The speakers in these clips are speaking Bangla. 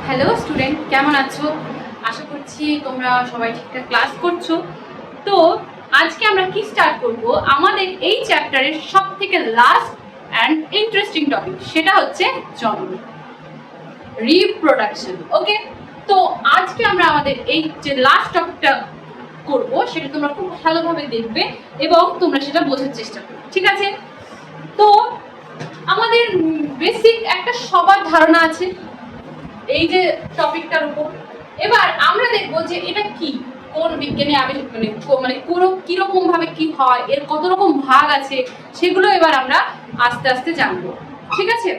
হ্যালো স্টুডেন্ট, কেমন আছো? আশা করছি তোমরা সবাই ঠিকঠাক ক্লাস করছো। তো আজকে আমরা কি স্টার্ট করব, আমাদের এই চ্যাপ্টারের সব থেকে লাস্ট অ্যান্ড ইন্টারেস্টিং টপিক, সেটা হচ্ছে জন্ম, রিপ্রোডাকশন। ওকে, তো আজকে আমরা আমাদের এই যে লাস্ট টপিকটা করব সেটা তোমরা খুব ভালোভাবে দেখবে এবং তোমরা সেটা বোঝার চেষ্টা করবে, ঠিক আছে? তো আমাদের বেসিক একটা সবার ধারণা আছে এই যে টপিকটার উপর। এবার আমরা দেখবো যে এটা কি, কোন বিজ্ঞানী মানে পুরো কিরকম ভাবে কি হয়, এর কত রকম ভাগ আছে, সেগুলো এবার আমরা আস্তে আস্তে জানবো, ঠিক আছে?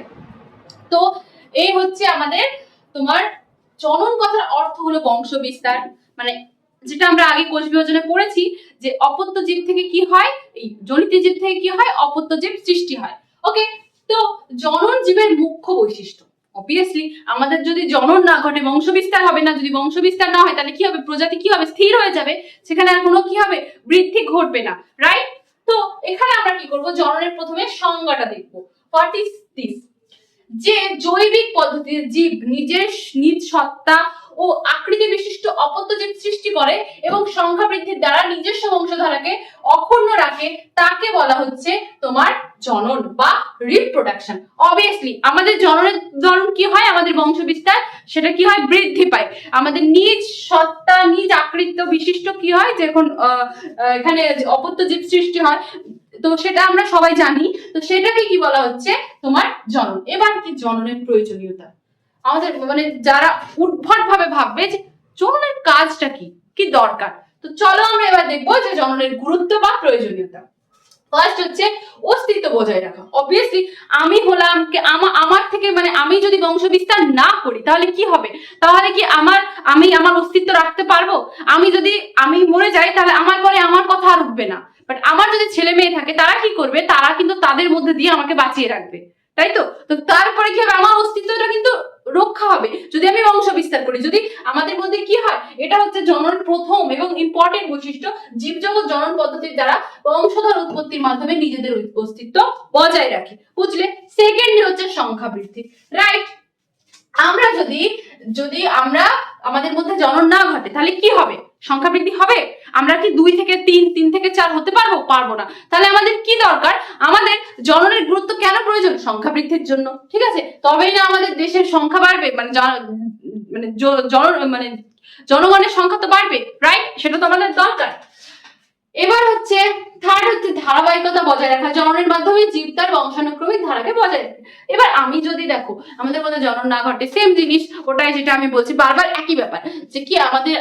তো এই হচ্ছে আমাদের তোমার জনন কথার অর্থ হলো বংশ বিস্তার, মানে যেটা আমরা আগে কোষ বিভাজনে পড়েছি যে অপত্য জীব থেকে কি হয়, এই জনিত জীব থেকে কি হয়, অপত্য জীব সৃষ্টি হয়। ওকে, তো জনন জীবের মুখ্য বৈশিষ্ট্য। অবভিয়াসলি আমাদের যদি জনন না ঘটে বংশ বিস্তার হবে না, যদি বংশ বিস্তার না হয় তাহলে কি হবে, প্রজাতি কি হবে, স্থির হয়ে যাবে, সেখানে আর কোনো কি হবে, বৃদ্ধি ঘটবে না, রাইট? তো এখানে আমরা কি করব, জননের প্রথমে সংজ্ঞাটা দেখব। What is this? যে জৈবিক পদ্ধতিতে জীব নিজের নিজ সত্তা ও আকৃতি বিশিষ্ট অপত্য জীব সৃষ্টি করে এবং সংখ্যা বৃদ্ধির দ্বারা নিজস্ব বংশধারাকে অক্ষুণ্ণ রাখে, তাকে বলা হচ্ছে তোমার জনন বা রিপ্রোডাকশন। অবভিয়াসলি আমাদের জননের ধরন কি হয়, আমাদের বংশ বিস্তার সেটা কি হয়, বৃদ্ধি পায়। আমাদের নিজ সত্তা নিজ আকৃতি বিশিষ্ট কি হয়, যখন এখানে অপত্য জীব সৃষ্টি হয়, তো সেটা আমরা সবাই জানি। তো সেটাকে কি বলা হচ্ছে, তোমার জনন। এবার কি জননের প্রয়োজনীয়তা, আমাদের মানে যারা উদ্ভট ভাবে ভাববে যে জননের কাজটা কি, কি দরকার, তো চলো আমরা এবার দেখবো যে জননের গুরুত্ব বা প্রয়োজনীয়তা। ফার্স্ট হচ্ছে অস্তিত্ব বজায় রাখা। অবভিয়াসলি আমি হলাম আমার থেকে মানে আমি যদি বংশ বিস্তার না করি তাহলে কি হবে, তাহলে কি আমি আমার অস্তিত্ব রাখতে পারবো? আমি মরে যাই তাহলে আমার পরে আমার কথা আর উঠবে না, বাট আমার যদি ছেলে মেয়ে থাকে তারা কি করবে, তারা কিন্তু তাদের মধ্যে দিয়ে আমাকে বাঁচিয়ে রাখবে, তাই তো? তো তারপরে কি হবে, আমার অস্তিত্বটা কিন্তু রক্ষা হবে যদি আমি বংশ বিস্তার করি। যদি আমাদের মধ্যে কি হয়, এটা হচ্ছে জনন প্রথম এবং ইম্পর্টেন্ট বৈশিষ্ট্য, জীবজগৎ জনন পদ্ধতির দ্বারা বংশধর উৎপত্তির মাধ্যমে নিজেদের অস্তিত্ব বজায় রাখে, বুঝলে? সেকেন্ড হচ্ছে সংখ্যা বৃদ্ধি, রাইট? আমরা যদি আমরা আমাদের মধ্যে জনন না ঘটে তাহলে কি হবে, সংখ্যা বৃদ্ধি হবে? আমরা কি 2 থেকে 3, 3 থেকে 4 হতে পারবো না। তাহলে আমাদের কি দরকার, আমাদের জননের গুরুত্ব কেন প্রয়োজন, সংখ্যা বৃদ্ধির জন্য, ঠিক আছে? তবেই না আমাদের দেশের সংখ্যা বাড়বে, মানে জনগণের সংখ্যা তো বাড়বে, রাইট? সেটা তো আমাদের দরকার। এবার হচ্ছে থার্ড হচ্ছে ধারাবাহিকতা বজায় রাখা, জননের মাধ্যমে জীব তার বংশানুক্রমিক ধারাকে বজায় রাখে। এবার আমি যদি দেখো আমাদের মধ্যে জনন না ঘটে, সেম জিনিস ওটাই যেটা আমি বলছি বারবার, একই ব্যাপার, যে কি আমাদের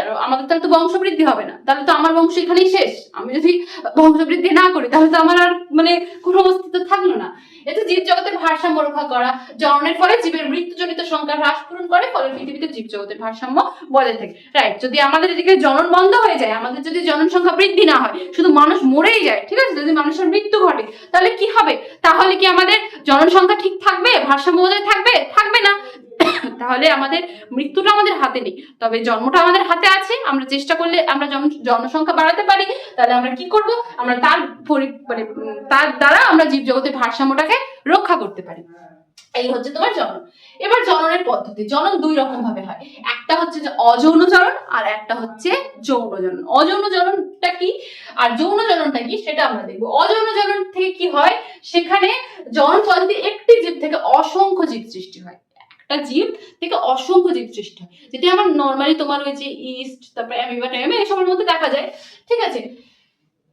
তাহলে তো বংশবৃদ্ধি হবে না, তাহলে তো আমার বংশ এখানেই শেষ। আমি যদি বংশবৃদ্ধি না করি তাহলে তো আমার আর মানে কোনো অস্তিত্ব থাকলো না। এতে জীব জগতের ভারসাম্য রক্ষা করা, জননের ফলে জীবের মৃত্যুজনিত সংখ্যা হ্রাস পূরণ করে, ফলে পৃথিবীতে জীব জগতের ভারসাম্য বজায় থাকে, রাইট? যদি আমাদের এদিকে জনন বন্ধ হয়ে যায়, আমাদের যদি জনন সংখ্যা বৃদ্ধি না হয়, শুধু মানুষ মরেই যায়, ঠিক আছে, যদি মানুষের মৃত্যু ঘটে তাহলে কি হবে, তাহলে কি আমাদের জনন সংখ্যা ঠিক থাকবে, ভারসাম্য বজায় থাকবে না। তাহলে আমাদের মৃত্যুটা আমাদের হাতে নেই, তবে জন্মটা আমাদের হাতে আছে। আমরা চেষ্টা করলে আমরা জনসংখ্যা বাড়াতে পারি। তাহলে আমরা কি করব, আমরা তার দ্বারা আমরা জীব জগতের ভারসাম্যটাকে রক্ষা করতে পারি। এই হচ্ছে তোমার জনন। এবার জননের পদ্ধতি, জনন 2 রকম ভাবে হয়, একটা হচ্ছে যে অযৌন জনন আর একটা হচ্ছে যৌন জনন। অযৌন জননটা কি আর যৌন জননটা কি সেটা আমরা দেখবো। অযৌন জনন থেকে কি হয়, সেখানে জনন পদ্ধতি একটি জীব থেকে অসংখ্য জীব সৃষ্টি হয়, একটা জীব থেকে অসংখ্য জীব সৃষ্টি হয়, যেটা আমার নরমালি তোমার ওই যে ইস্ট, তারপরে অ্যামিবা টাইমে এসবের মধ্যে দেখা যায়, ঠিক আছে?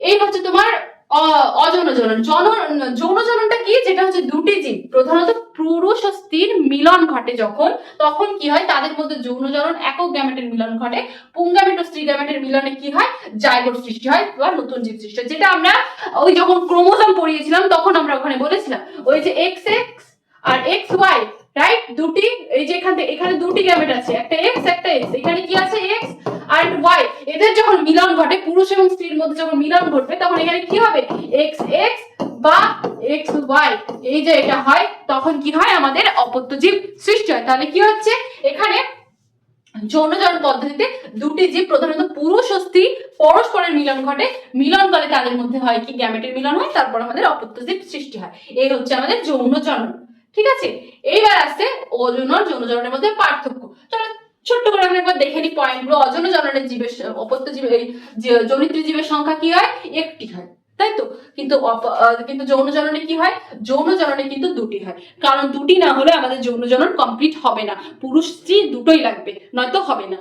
এই হচ্ছে তোমার অযৌন জনন। যৌন জননটা কি, যেটা হচ্ছে দুটি জীব, প্রধানত পুরুষ ও স্ত্রীর মিলন ঘটে যখন, তখন কি হয়, তাদের মধ্যে যৌন জনন, একক গ্যামেটের মিলন ঘটে। পুংগ্যামেট ও স্ত্রী গ্যামেটের মিলনে কি হয়, জাইগোট সৃষ্টি হয় বা নতুন জীব সৃষ্টি হয়, যেটা আমরা ওই যখন ক্রোমোজোম পড়িয়েছিলাম তখন আমরা ওখানে বলেছিলাম ওই যে XX আর XY, রাইট? দুটি, এই যে এখানে দুটি গ্যামেট আছে, একটা X একটা X, এখানে কি আছে X আর Y, এদের যখন মিলন ঘটে, পুরুষ এবং স্ত্রীর মধ্যে যখন মিলন ঘটবে তখন এখানে কি হবে, XX বা XY, এই যে এটা হয়, তখন কি হয়, আমাদের অপত্য জীব সৃষ্টি হয়। তাহলে কি হচ্ছে, এখানে যৌন জনন পদ্ধতিতে দুটি জীব, প্রধানত পুরুষ ও স্ত্রী, পরস্পরের মিলন ঘটে, মিলনকালে তাদের মধ্যে হয় কি, গ্যামেটের মিলন হয়, তারপর আমাদের অপত্য জীব সৃষ্টি হয়। এই হচ্ছে আমাদের যৌন জনন, ঠিক আছে? এইবার আসছে অযৌন আর যৌন জননের মধ্যে পার্থক্য। চলো ছোট্ট করে আমরা একবার দেখে নিই পয়েন্টগুলো। অযৌন জননের জীবের অপত্য জীবের এই জনিত্রী জীবের সংখ্যা কি হয়, একটি হয়, তাই তো। কিন্তু কিন্তু যৌন জননে কি হয়, যৌন জননে কিন্তু দুটি হয়, কারণ দুটি না হলে আমাদের যৌন জনন কমপ্লিট হবে না, পুরুষ স্ত্রী দুটোই লাগবে, নয়তো হবে না।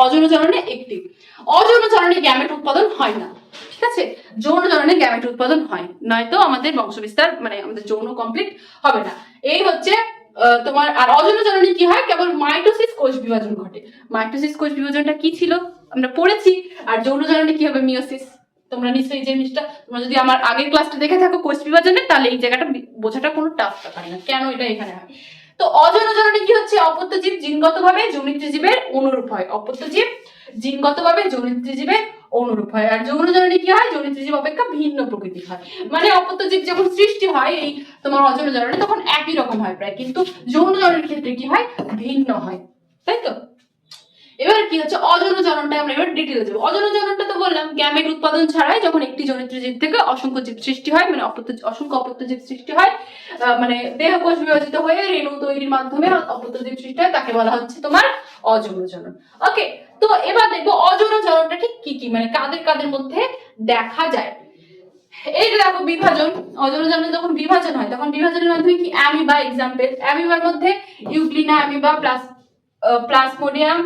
অযৌন জননে একটি। অযৌন জননে গ্যামেট উৎপাদন হয় না, ঠিক আছে, যৌন জননে গ্যামেট উৎপাদন হয়, নয়তো আমাদের বংশবিস্তার মানে আমাদের যৌন কমপ্লিট হবে না। এই হচ্ছে তোমার। আর অযৌন জননে কি হয়, কেবল মাইটোসিস কোষ বিভাজন ঘটে। মাইটোসিস কোষ বিভাজনটা কি ছিল আমরা পড়েছি। আর যৌন জননে কি হবে, মিওসিস। তোমরা নিশ্চয়ই এই জিনিসটা, তোমরা যদি আমার আগের ক্লাসটা দেখে থাকো কোষ বিভাজনে, তাহলে এই জায়গাটা বোঝাটা কোনো টাফ ব্যাপার না, কেন এটা এখানে হয়। তো অযৌন জননে কি হচ্ছে, অপত্য জীব জিনগতভাবে জনিত্রী জীবের অনুরূপ হয়। অপত্য জীব জিনগতভাবে জনিত্রী জীবের অনুরূপ হয়। আর যৌন জননে কি হয়, জনিত্রী জীব অপেক্ষা ভিন্ন প্রকৃতির হয়। মানে অপত্য জীব যখন সৃষ্টি হয় এই তোমার অযৌন জননে, তখন একই রকম হয় প্রায়, কিন্তু যৌন জননের ক্ষেত্রে কি হয়, ভিন্ন হয়, তাই তো। এবার কি হচ্ছে অযৌন জননটা, আমরা এবার ডিটেইলে যাব। অযৌন জননটা তো বললাম গ্যামেট উৎপাদন ছাড়াই যখন একটি জনিত্র জীব থেকে অসংখ্য জীব সৃষ্টি হয়, মানে অসংখ্য অপত্য জীব সৃষ্টি হয়, মানে দেহকোষ বিভাজিত হয়ে রেণু তৈরির মাধ্যমে অপত্য জীব সৃষ্টি হয়, তাকে বলা হচ্ছে তোমার অযৌন জনন। ওকে, তো এবার দেখবো অযৌন জননটা ঠিক কি কি, মানে কাদের কাদের মধ্যে দেখা যায়। এই যে দেখো বিভাজন, অযৌন জননে যখন বিভাজন হয় তখন বিভাজনের মাধ্যমে কি, অ্যামিবা এক্সাম্পল, অ্যামিবার মধ্যে ইউগ্লিনা অ্যামিবা, প্লাজমোডিয়াম,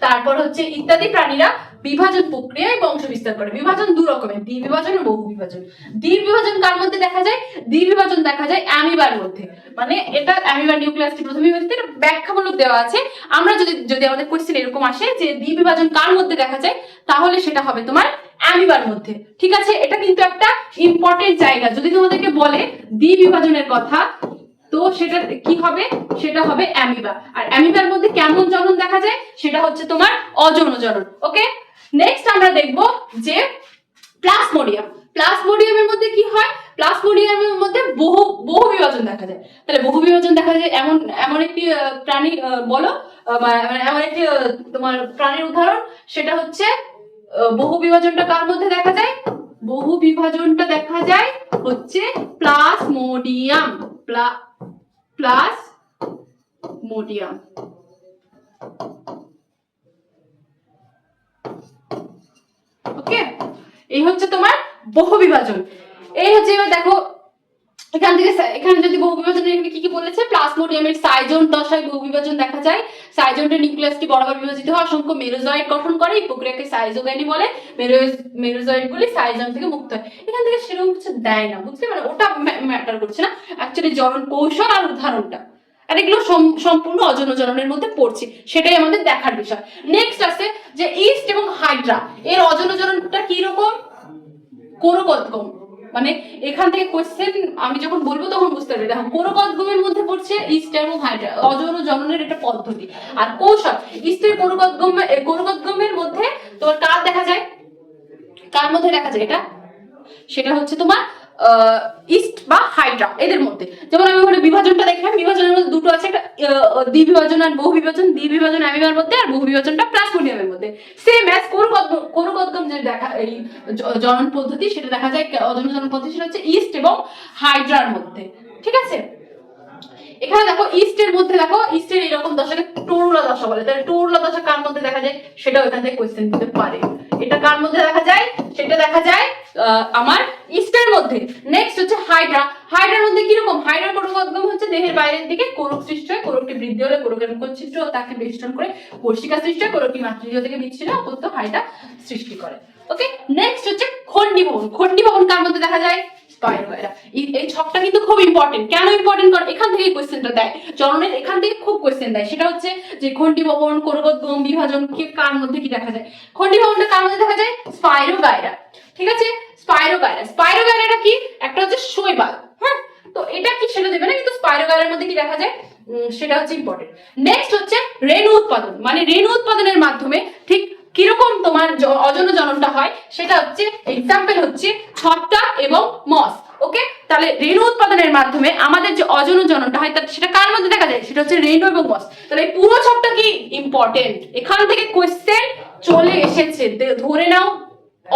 তারপর হচ্ছে ইত্যাদি প্রাণীরা বিভাজন প্রক্রিয়ায় বংশ বিস্তার করে। বিভাজন দু রকমের, দ্বি বিভাজন ও বহু বিভাজন। দ্বি বিভাজন কার মধ্যে দেখা যায়, দ্বি বিভাজন দেখা যায় অ্যামিবার মধ্যে। মানে এটা অ্যামিবার নিউক্লিয়াসটি প্রথমে বিভাজিত, ব্যাখ্যামূলক দেওয়া আছে। আমরা যদি আমাদের কোশ্চেন এরকম আসে যে দ্বি বিভাজন কার মধ্যে দেখা যায়, তাহলে সেটা হবে তোমার অ্যামিবার মধ্যে, ঠিক আছে। এটা কিন্তু একটা ইম্পর্টেন্ট জায়গা, যদি তোমাদেরকে বলে দ্বি বিভাজনের কথা, তো সেটা কি হবে, সেটা হবে অ্যামিবা। আর অ্যামিবার মধ্যে কেমন জনন দেখা যায়, সেটা হচ্ছে তোমার অযৌন জনন। ওকে, নেক্সট আমরা দেখব যে প্লাজমোডিয়াম। প্লাজমোডিয়ামের মধ্যে কি হয়, প্লাজমোডিয়ামের মধ্যে বহু বিভাজন দেখা যায়। তাহলে বহু বিভাজন দেখা যায় এমন একটি প্রাণী বলো, মানে এমন একটি তোমার প্রাণীর উদাহরণ, সেটা হচ্ছে বহু বিভাজনটা কার মধ্যে দেখা যায়, বহু বিভাজনটা দেখা যায় হচ্ছে প্লাজমোডিয়াম, প্লাজমোডিয়াম। ওকে, এই হচ্ছে তোমার বহু বিভাজন। এই হচ্ছে, এবার দেখো এখানে যদি বহু বিভাজনের এখানে কি কি বলেছে, প্লাজমোডিয়ামের সাইজন দশায় বহু বিভাজন দেখা যায়। সাইজনটা নিউক্লিয়াসটি বরাবর বিভাজিত হয় অসংখ্য মেরোজয়েড গঠন করে, এই প্রক্রিয়াকে সাইজোগাইনি বলে। মেরোজয়েড গুলি সাইজন থেকে মুক্ত হয়। এখান থেকে সেরকম কিছু দেয় না, বুঝলে, মানে ওটা ম্যাটার করছে না, অ্যাকচুয়ালি জনন কৌশল আর উদাহরণটা, আর এগুলো সম্পূর্ণ অযৌন জননের মধ্যে পড়ছে, সেটাই আমাদের দেখার বিষয়। নেক্সট আছে যে ইস্ট এবং হাইড্রা, এর অযৌন জননটা কি রকম, কোরকোদ্গম। মানে এখান থেকে কোশ্চেন আমি যখন বলবো তখন বুঝতে পারবে। দেখো কোরকোদ্গমের মধ্যে পড়ছে ইস্ট এবং হাইড্রা, অযৌন জননের এটা পদ্ধতি। আর কৌশল, ইস্টের কোরকোদ্গমের মধ্যে তোমার কার দেখা যায়, কার মধ্যে দেখা যায় এটা, সেটা হচ্ছে তোমার ইস্ট বা হাইড্রা, এদের মধ্যে। যেমন আমি ওখানে বিভাজনটা দেখলাম, বিভাজনের মধ্যে দুটো আছে, একটা দ্বি বিভাজন আর বহু বিভাজন। দ্বি বিভাজন অ্যামিবার মধ্যে আর বহু বিভাজনটা প্লাজমোডিয়ামের মধ্যে। সেম অ্যাজ কোরকোদ্গম যে দেখা এই জনন পদ্ধতি, সেটা দেখা যায় অযৌন জনন পদ্ধতি, সেটা হচ্ছে ইস্ট এবং হাইড্রার মধ্যে, ঠিক আছে। এখানে দেখো ইস্টের মধ্যে, দেখো ইস্টের এরকম দশাকে টোরুলা দশা বলে। তাহলে টোরুলা দশা কার মধ্যে দেখা যায়, সেটা ওখান থেকে কোশ্চেন দিতে পারে। এটা কার মধ্যে দেখা যায়, সেটা দেখা যায় আমার ইস্টের মধ্যে। নেক্সট হচ্ছে হাইড্রা। হাইড্রার মধ্যে কিরকম, হাইড্রার কোরকোদ্গম হচ্ছে দেহের বাইরের দিকে কোরক সৃষ্টি হয়, কোরকটি বৃদ্ধি হলে কোরকের মুখচ্ছিদ্র ও তাকে বেষ্টন করে কোষিকা সৃষ্টি হয়, কোরকটি মাতৃদেহ থেকে বিচ্ছিন্ন অপত্য হাইড্রা সৃষ্টি করে। ওকে, নেক্সট হচ্ছে খন্ডি ভবন। খন্ডি ভবন কার মধ্যে দেখা যায়, স্পাইরোগাইরা। এই ছকটা কিন্তু খুব ইম্পর্টেন্ট। কেন ইম্পর্টেন্ট, কারণ এখান থেকে কোশ্চেনটা দেয়, জননের এখান থেকে খুব কোশ্চেন দেয়। সেটা হচ্ছে যে খন্ডি ভবন, কোরকোদ্গম, বিভাজন কার মধ্যে কি দেখা যায়। খন্ডি ভবনটা কার মধ্যে দেখা যায়, স্পাইরোগাইরা, ঠিক আছে। স্পাইরোগাইরা, স্পাইরোগাইরাটা কি, একটা হচ্ছে শৈবাল, হ্যাঁ, তো এটা কি সেটা দেবে না, কিন্তু স্পাইরোগাইরার মধ্যে কি দেখা যায় সেটা হচ্ছে ইম্পর্টেন্ট। নেক্সট হচ্ছে রেণু উৎপাদন। মানে রেণু উৎপাদনের মাধ্যমে ঠিক কিরকম তোমার অযৌন জননটা হয়, সেটা হচ্ছে এক্সাম্পল হচ্ছে ছত্রাক এবং মস। ওকে, তাহলে রেণু উৎপাদনের মাধ্যমে আমাদের যে অযৌন জননটা হয় সেটা কার মধ্যে দেখা যায়, সেটা হচ্ছে রেণু এবং মস। তাহলে এই পুরো ছকটা কি ইম্পর্টেন্ট, এখান থেকে কোশ্চেন চলে এসেছে, ধরে নাও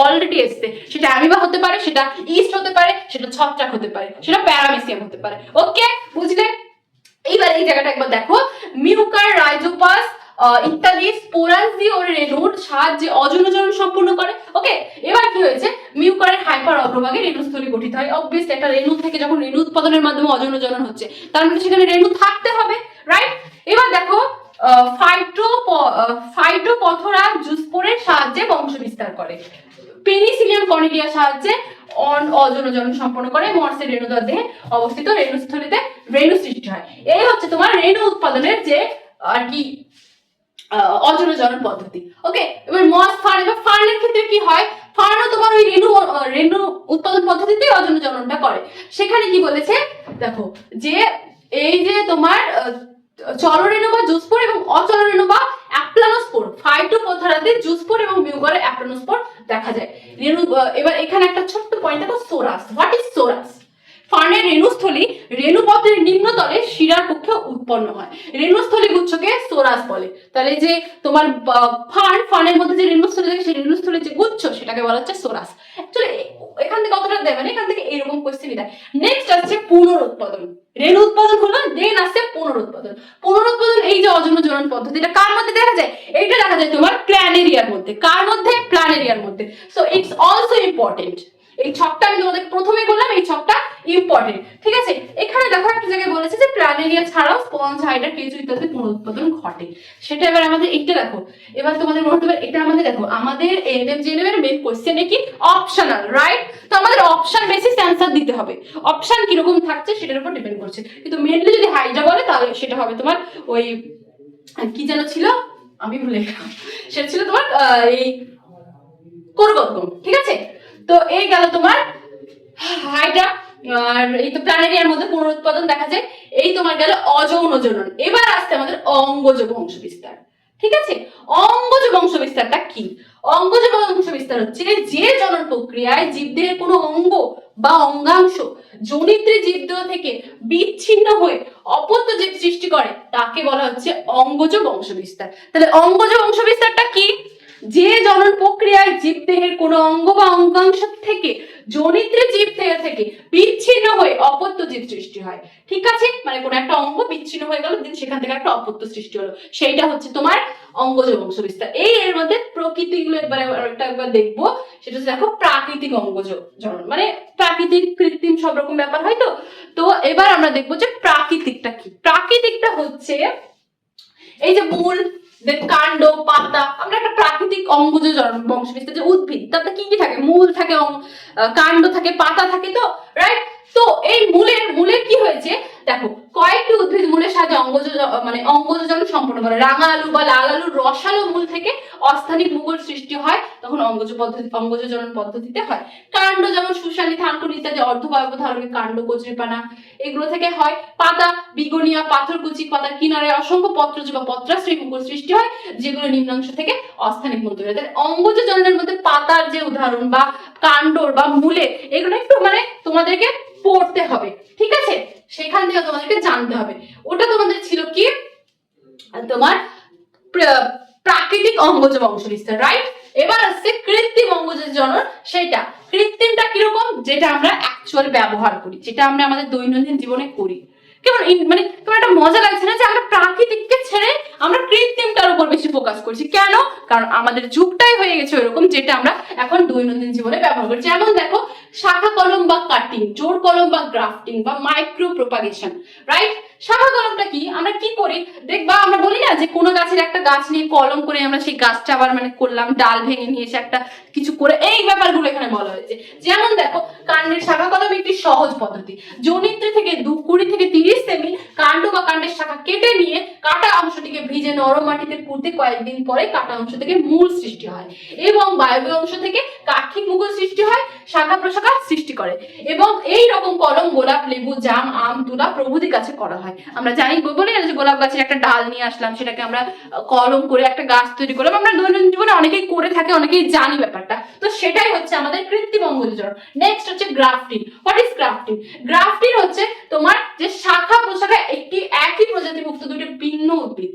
অলরেডি এসছে। সেটা অ্যামিবা হতে পারে, সেটা ইস্ট হতে পারে, সেটা ছত্রাক হতে পারে, সেটা প্যারামেসিয়াম হতে পারে। ওকে, বুঝলে। এইবার এই জায়গাটা একবার দেখো, মিউকার রাইজোপাস ইত্যাদি স্পোরাস দিয়ে ওর রেণুর সাহায্যে অজনজনন সম্পূর্ণ করে। ওকে, এবার কি হয়েছে, মিউকারের হাইপার অগ্রভাগে রেণুস্থলী গঠিত হয়। অবভিয়াসলি একটা রেণু থেকে যখন রেণু উৎপাদনের মাধ্যমে অজনজনন হচ্ছে, তার মানে সেখানে রেণু থাকতে হবে, রাইট। এবার দেখো ফাইটোপথরা জুস্পোরের সাহায্যে বংশ বিস্তার করে। পেনিসিলিয়াম কর্নেলিয়ার সাহায্যে অজনজনন সম্পন্ন করে। মর্সের রেণুদর দেহে অবস্থিত রেণুস্থলীতে রেণু সৃষ্টি হয়। এই হচ্ছে তোমার রেণু উৎপাদনের যে আর কি অজনজনন পদ্ধতি। ওকে, এবার মস ফার্ন, এবার ফার্নের ক্ষেত্রে কি হয়, ফার্নও তোমার ওই রেণু উৎপাদন পদ্ধতিতেই অজনজননটা করে। সেখানে কি বলেছে দেখো, যে এই যে তোমার চলরেণু বা জুস্পোর এবং অচলরেণু বা অ্যাপ্লানোস্পোর, ফাইটোপথরাতে জুস্পোর এবং মিউকারে অ্যাপ্লানোস্পোর দেখা যায়। রেণু এবার এখানে একটা ছোট্ট পয়েন্ট দেখো, সোরাস। What is Soros? ফার্নের রেণুস্থলী রেণুপথের নিম্নতলে শিরার কক্ষে উৎপন্ন হয়। রেণুস্থলী গুচ্ছকে সোরাস বলে। তাহলে যে তোমার ফার্নের মধ্যে যে রেণুস্থলী থাকে, সেই রেণুস্থলীর যে গুচ্ছ সেটাকে বলা হচ্ছে সোরাস। অ্যাকচুয়ালি এখান থেকে অতটা দেবে না, এখান থেকে এরকম কোশ্চেনই দেয়। নেক্সট আসছে পুনরুৎপাদন। রেণু উৎপাদন হলো, দেন আসছে পুনরুৎপাদন। পুনরুৎপাদন এই যে অজনজনন পদ্ধতিটা কার মধ্যে দেখা যায়? এইটা দেখা যায় তোমার প্ল্যানেরিয়ার মধ্যে। কার মধ্যে? প্ল্যানেরিয়ার মধ্যে। So it's also important. এই ছকটা আমি তোমাদের প্রথমে বললাম, এই ছকটা ইম্পর্টেন্ট, ঠিক আছে। এখানে দেখো একটা জায়গায় বলেছে যে প্ল্যানেরিয়া ছাড়াও স্পঞ্জ, হাইড্রা, কেঁচো ইত্যাদি পুনরুৎপাদন ঘটে। সেটা এবার আমাদের এইটা দেখো, এবার তোমাদের মনে হবে এটা আমাদের দেখো আমাদের এলএম জেএলএম এর মেইন কোশ্চেনে কি অপশনাল, রাইট? তো আমাদের অপশন বেসিস অ্যানসার দিতে হবে। অপশন কিরকম থাকছে সেটার উপর ডিপেন্ড করছে, কিন্তু মেইনলি যদি হাইড্রা বলে তাহলে সেটা হবে তোমার ওই কি যেন ছিল, আমি ভুলে গেলাম, সেটা ছিল তোমার এই কোরগদ্গম, ঠিক আছে। তো এই গেল তোমার হাইড্রা আর এই তো প্ল্যানেরিয়ার মধ্যে পুনরুৎপাদন দেখা যায়। এই তোমার গেল অযৌনজনন। এবার আসছে আমাদের অঙ্গজ বংশ বিস্তার, ঠিক আছে। অঙ্গজ বংশ বিস্তারটা কি? অঙ্গজ বংশ বিস্তার হচ্ছে যে জনন প্রক্রিয়ায় জীবদেহের কোনো অঙ্গ বা অঙ্গাংশ জনিত্রী জীবদেহ থেকে বিচ্ছিন্ন হয়ে অপত্য জীব সৃষ্টি করে তাকে বলা হচ্ছে অঙ্গজ বংশ বিস্তার। তাহলে অঙ্গজ বংশ বিস্তারটা কি? যে জনন প্রক্রিয়ায় জীবদেহের কোনো অঙ্গ বা অঙ্গাংশ থেকে জনিত্রী জীব থেকে বিচ্ছিন্ন হয়ে অপত্য জীব সৃষ্টি হয়, ঠিক আছে। মানে কোনো একটা অঙ্গ বিচ্ছিন্ন হয়ে গেল, দিন সেখান থেকে একটা অপত্য সৃষ্টি হলো, সেইটা হচ্ছে তোমার অঙ্গজ বংশ বিস্তার। এই এর মধ্যে প্রকৃতিগুলো একবার দেখবো। সেটা হচ্ছে দেখো প্রাকৃতিক অঙ্গজ জনন, মানে প্রাকৃতিক কৃত্রিম সব রকম ব্যাপার হয়। তো এবার আমরা দেখবো যে প্রাকৃতিকটা কি। প্রাকৃতিকটা হচ্ছে এই যে মূল, কাণ্ড, পাতা। আমরা একটা প্রাকৃতিক অঙ্গজ বংশ বিস্তার যে উদ্ভিদ, তাতে কি কি থাকে? মূল থাকে, কাণ্ড থাকে, পাতা থাকে, তো রাইট। তো এই মূলের কি হয়েছে দেখো, কয়েকটি উদ্ভিদ মূলের সাথে অঙ্গজজন সম্পন্ন করে। রাঙা আলু বা লাল আলুর রসালো মূল থেকে অস্থানিক মুগল সৃষ্টি হয়, তখন অঙ্গজজন পদ্ধতিতে হয়। কাণ্ড যেমন শুষানি, থানকুনি ইত্যাদি অর্ধবায়ব ধারকের কাণ্ড, কচুরিপানা এগুলো থেকে হয়। পাতা বিগনিয়া, পাথরকুচি, পাতার কিনারে অসংখ্য পত্রজ বা পত্রাশ্রী মুকুল সৃষ্টি হয়, যেগুলো নিম্নাংশ থেকে অস্থানিক মূল তৈরি হয়। অঙ্গজজনের মধ্যে পাতার যে উদাহরণ বা কাণ্ডর বা মূলে, এগুলো একটু মানে তোমাদেরকে পড়তে হবে, ঠিক আছে। সেখান থেকে তোমাদেরকে জানতে হবে। ওটা তোমাদের ছিল কি তোমার প্রাকৃতিক অঙ্গজ বংশ বিস্তার, রাইট। এবার আসছে কৃত্রিম অঙ্গজ জনন। সেটা কৃত্রিমটা কিরকম? যেটা আমরা অ্যাকচুয়ালি ব্যবহার করি, যেটা আমরা আমাদের দৈনন্দিন জীবনে করি। কেমন মানে তোমার একটা মজা লাগছে না যে আমরা প্রাকৃতিককে ছেড়ে আমরা কৃত্রিমটার উপর বেশি ফোকাস করছি? কেন? কারণ আমাদের যুগটাই হয়ে গেছে ওরকম, যেটা আমরা এখন দৈনন্দিন জীবনে ব্যবহার করি। যেমন দেখো শাখা কলম বা কাটিং, জোড় কলম বা গ্রাফটিং বা মাইক্রো প্রোপাগেশন, রাইট। শাখা কলমটা কি? আমরা কি করি দেখবা, আমরা বলি না যে কোনো গাছের একটা গাছ নিয়ে কলম করে আমরা সেই গাছটা আবার মানে করলাম, ডাল ভেঙে নিয়ে এসে একটা কিছু করে, এই ব্যাপারগুলো এখানে বলা হয়েছে। যেমন দেখো কাণ্ডের শাখা কলম একটি সহজ পদ্ধতি। জনিত্রী থেকে 20 থেকে 30 সেমি কাণ্ড বা কাণ্ডের শাখা কেটে নিয়ে কাটা অংশটিকে ভিজে নরম মাটিতে পুঁতে কয়েকদিন পরে কাটা অংশ থেকে মূল সৃষ্টি হয় এবং বায়বীয় অংশ থেকে কাঠিক মুকুল সৃষ্টি হয়, শাখা প্রশাখা সৃষ্টি করে। এবং এই রকম কলম গোলাপ, লেবু, জাম, আম, তুলা প্রভৃতি গাছে করা হয়। আমরা জানি, বলি না যে গোলাপ গাছের একটা ডাল নিয়ে আসলাম, সেটাকে আমরা কলম করে একটা গাছ তৈরি করলাম। আমরা দৈনন্দিন জীবনে অনেকেই করে থাকে, অনেকেই জানি ব্যাপারটা। তো সেটাই হচ্ছে আমাদের কৃত্রিম অঙ্গজ জনন। নেক্সট হচ্ছে grafting. What is grafting? Grafting হচ্ছে তোমার যে শাখা প্রশাখা একই প্রজাতিভুক্ত দুটি ভিন্ন উদ্ভিদ,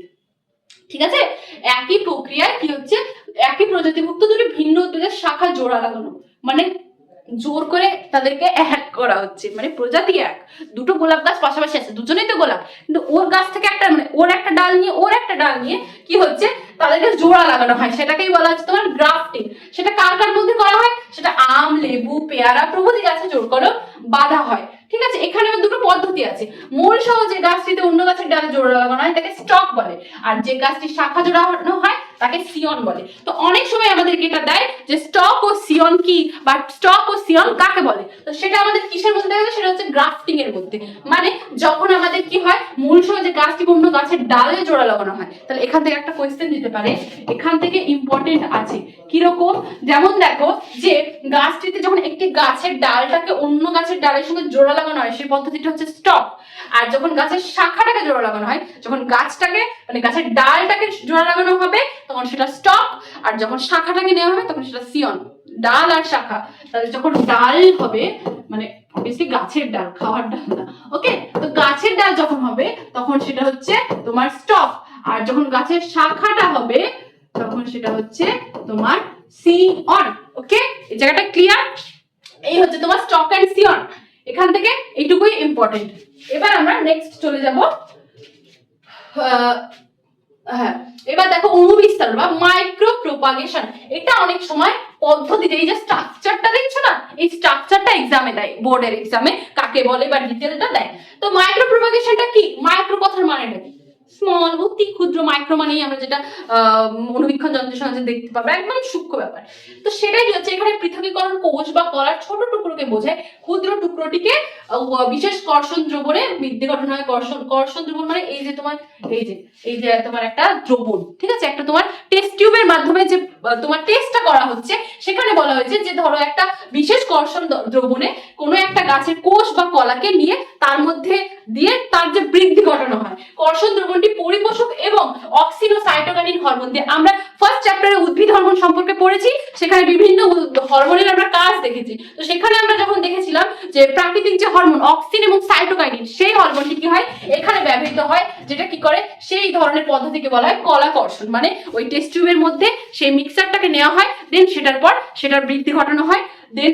ঠিক আছে। একই প্রক্রিয়ায় কি হচ্ছে, একই প্রজাতিভুক্ত দুটি ভিন্ন উদ্ভিদের শাখা জোড়া লাগানো, মানে জোর করে তাদেরকে এক করা হচ্ছে, মানে প্রজাতি এক, দুটো গোলাপ গাছ পাশাপাশি আছে, দুজনেই তো গোলাপ, কিন্তু ওর গাছ থেকে একটা মানে ওর একটা ডাল নিয়ে ওর একটা ডাল নিয়ে কি হচ্ছে তাদেরকে জোড়া লাগানো হয়, সেটাকেই বলা হচ্ছে তোমার গ্রাফটিং। সেটা কার কার মধ্যে করা হয়, সেটা আম, লেবু, পেয়ারা প্রভৃতি গাছে জোর করে বাঁধা হয়। ঠিক আছে, এখানে দুটো পদ্ধতি আছে। মূল সহ যে গাছটিতে অন্য গাছের ডালে জোড়া লাগানো হয় তাকে স্টক বলে, আর যে গাছটি শাখা জোড়ানো হয় তাকে সিয়ন বলে। তো অনেক সময় আমাদেরকে এটা দেয় যে স্টক ও সিয়ন কি, বা স্টক ও সিয়ন কাকে বলে। তো সেটা আমাদের কিসের মধ্যে দেখা যায়, সেটা হচ্ছে গ্রাফটিং এর মধ্যে। মানে যখন আমাদের কি হয়, মূল সহ যে গাছটি অন্য গাছের ডালে জোড়া লাগানো হয়। তাহলে এখান থেকে একটা কোয়েশ্চেন দিতে পারে, এখান থেকে ইম্পর্টেন্ট আছে কিরকম, যেমন দেখো যে গাছটিতে যখন একটি গাছের ডালটাকে অন্য গাছের ডালের সঙ্গে জোড়া লাগানো হয় সেই পদ্ধতিটা হচ্ছে স্টক। আর যখন গাছের শাখাটাকে জোড়া লাগানো হয়, যখন গাছটাকে মানে গাছের ডালটাকে জোড়া লাগানো হবে তখন সেটা স্টক, আর যখন শাখাটাকে নেওয়া হবে তখন সেটা সিয়ন। ডাল আর শাখা, তাহলে যখন ডাল হবে মানে অবভিয়াসলি গাছের ডাল, খাওয়ার ডাল না, ওকে। তো গাছের ডাল যখন হবে তখন সেটা হচ্ছে তোমার স্টক, আর যখন গাছের শাখাটা হবে তখন সেটা হচ্ছে তোমার সিয়ন। ওকে, এই জায়গাটা ক্লিয়ার? এই হচ্ছে তোমার স্টক এন্ড সিয়ন। এখান থেকে এইটুকুই ইম্পর্টেন্ট। এবার আমরা নেক্সট চলে যাব। হ্যাঁ, এবার দেখো অণুবিস্তার বা মাইক্রো প্রোপাগেশন। এটা অনেক সময় পদ্ধতিতে, এই যে স্ট্রাকচারটা দেখছো না, এই স্ট্রাকচারটা এক্সামে দেয়, বোর্ডের এক্সামে কাকে বলে বা ডিটেলটা দেয়। তো মাইক্রো প্রোপাগেশনটা কি, মাইক্রো কথার মানেটা কি, স্মল, অতি ক্ষুদ্র। মাইক্রো মানেই আমরা যেটা অনুবীক্ষণ যন্ত্রের সাহায্যে দেখতে পাবো, একদম সূক্ষ্ম ব্যাপার। তো সেটাই হচ্ছে এখানে পৃথকীকরণ কোষ বা কলার ছোট টুকরোকে বোঝায়। ক্ষুদ্র টুকরোটিকে বিশেষ কর্ষণ দ্রবণে বৃদ্ধি ঘটানো হয়। কর্ষণ দ্রবণ মানে এই যে তোমার এই যে তোমার একটা দ্রবণ, ঠিক আছে, একটা তোমার টেস্ট টিউবের মাধ্যমে যে তোমার টেস্টটা করা হচ্ছে, সেখানে বলা হয়েছে যে ধরো একটা বিশেষ কর্ষণ দ্রবণে কোনো একটা গাছের কোষ বা কলাকে নিয়ে তার মধ্যে দিয়ে তার যে বৃদ্ধি ঘটানো হয়। কর্ষণ দ্রবণটি পরিপোষক এবং অক্সিন ও সাইটোকাইনিন হরমোন দিয়ে, আমরা ফার্স্ট চ্যাপ্টারে উদ্ভিদ হরমোন সম্পর্কে পড়েছি, সেখানে বিভিন্ন হরমোনের আমরা কাজ দেখেছি। তো সেখানে আমরা যখন দেখেছিলাম যে প্রাকৃতিক যে হরমোন অক্সিন এবং সাইটোকাইনিন, সেই হরমোনটি কি হয় এখানে ব্যবহৃত হয়, যেটা কি করে সেই ধরনের পদ্ধতিকে বলা হয় কলা কর্ষণ। মানে ওই টেস্ট টিউবের মধ্যে সেই মিক্সচারটাকে নেওয়া হয়, দেন সেটার পর সেটার বৃদ্ধি ঘটানো হয়, দেন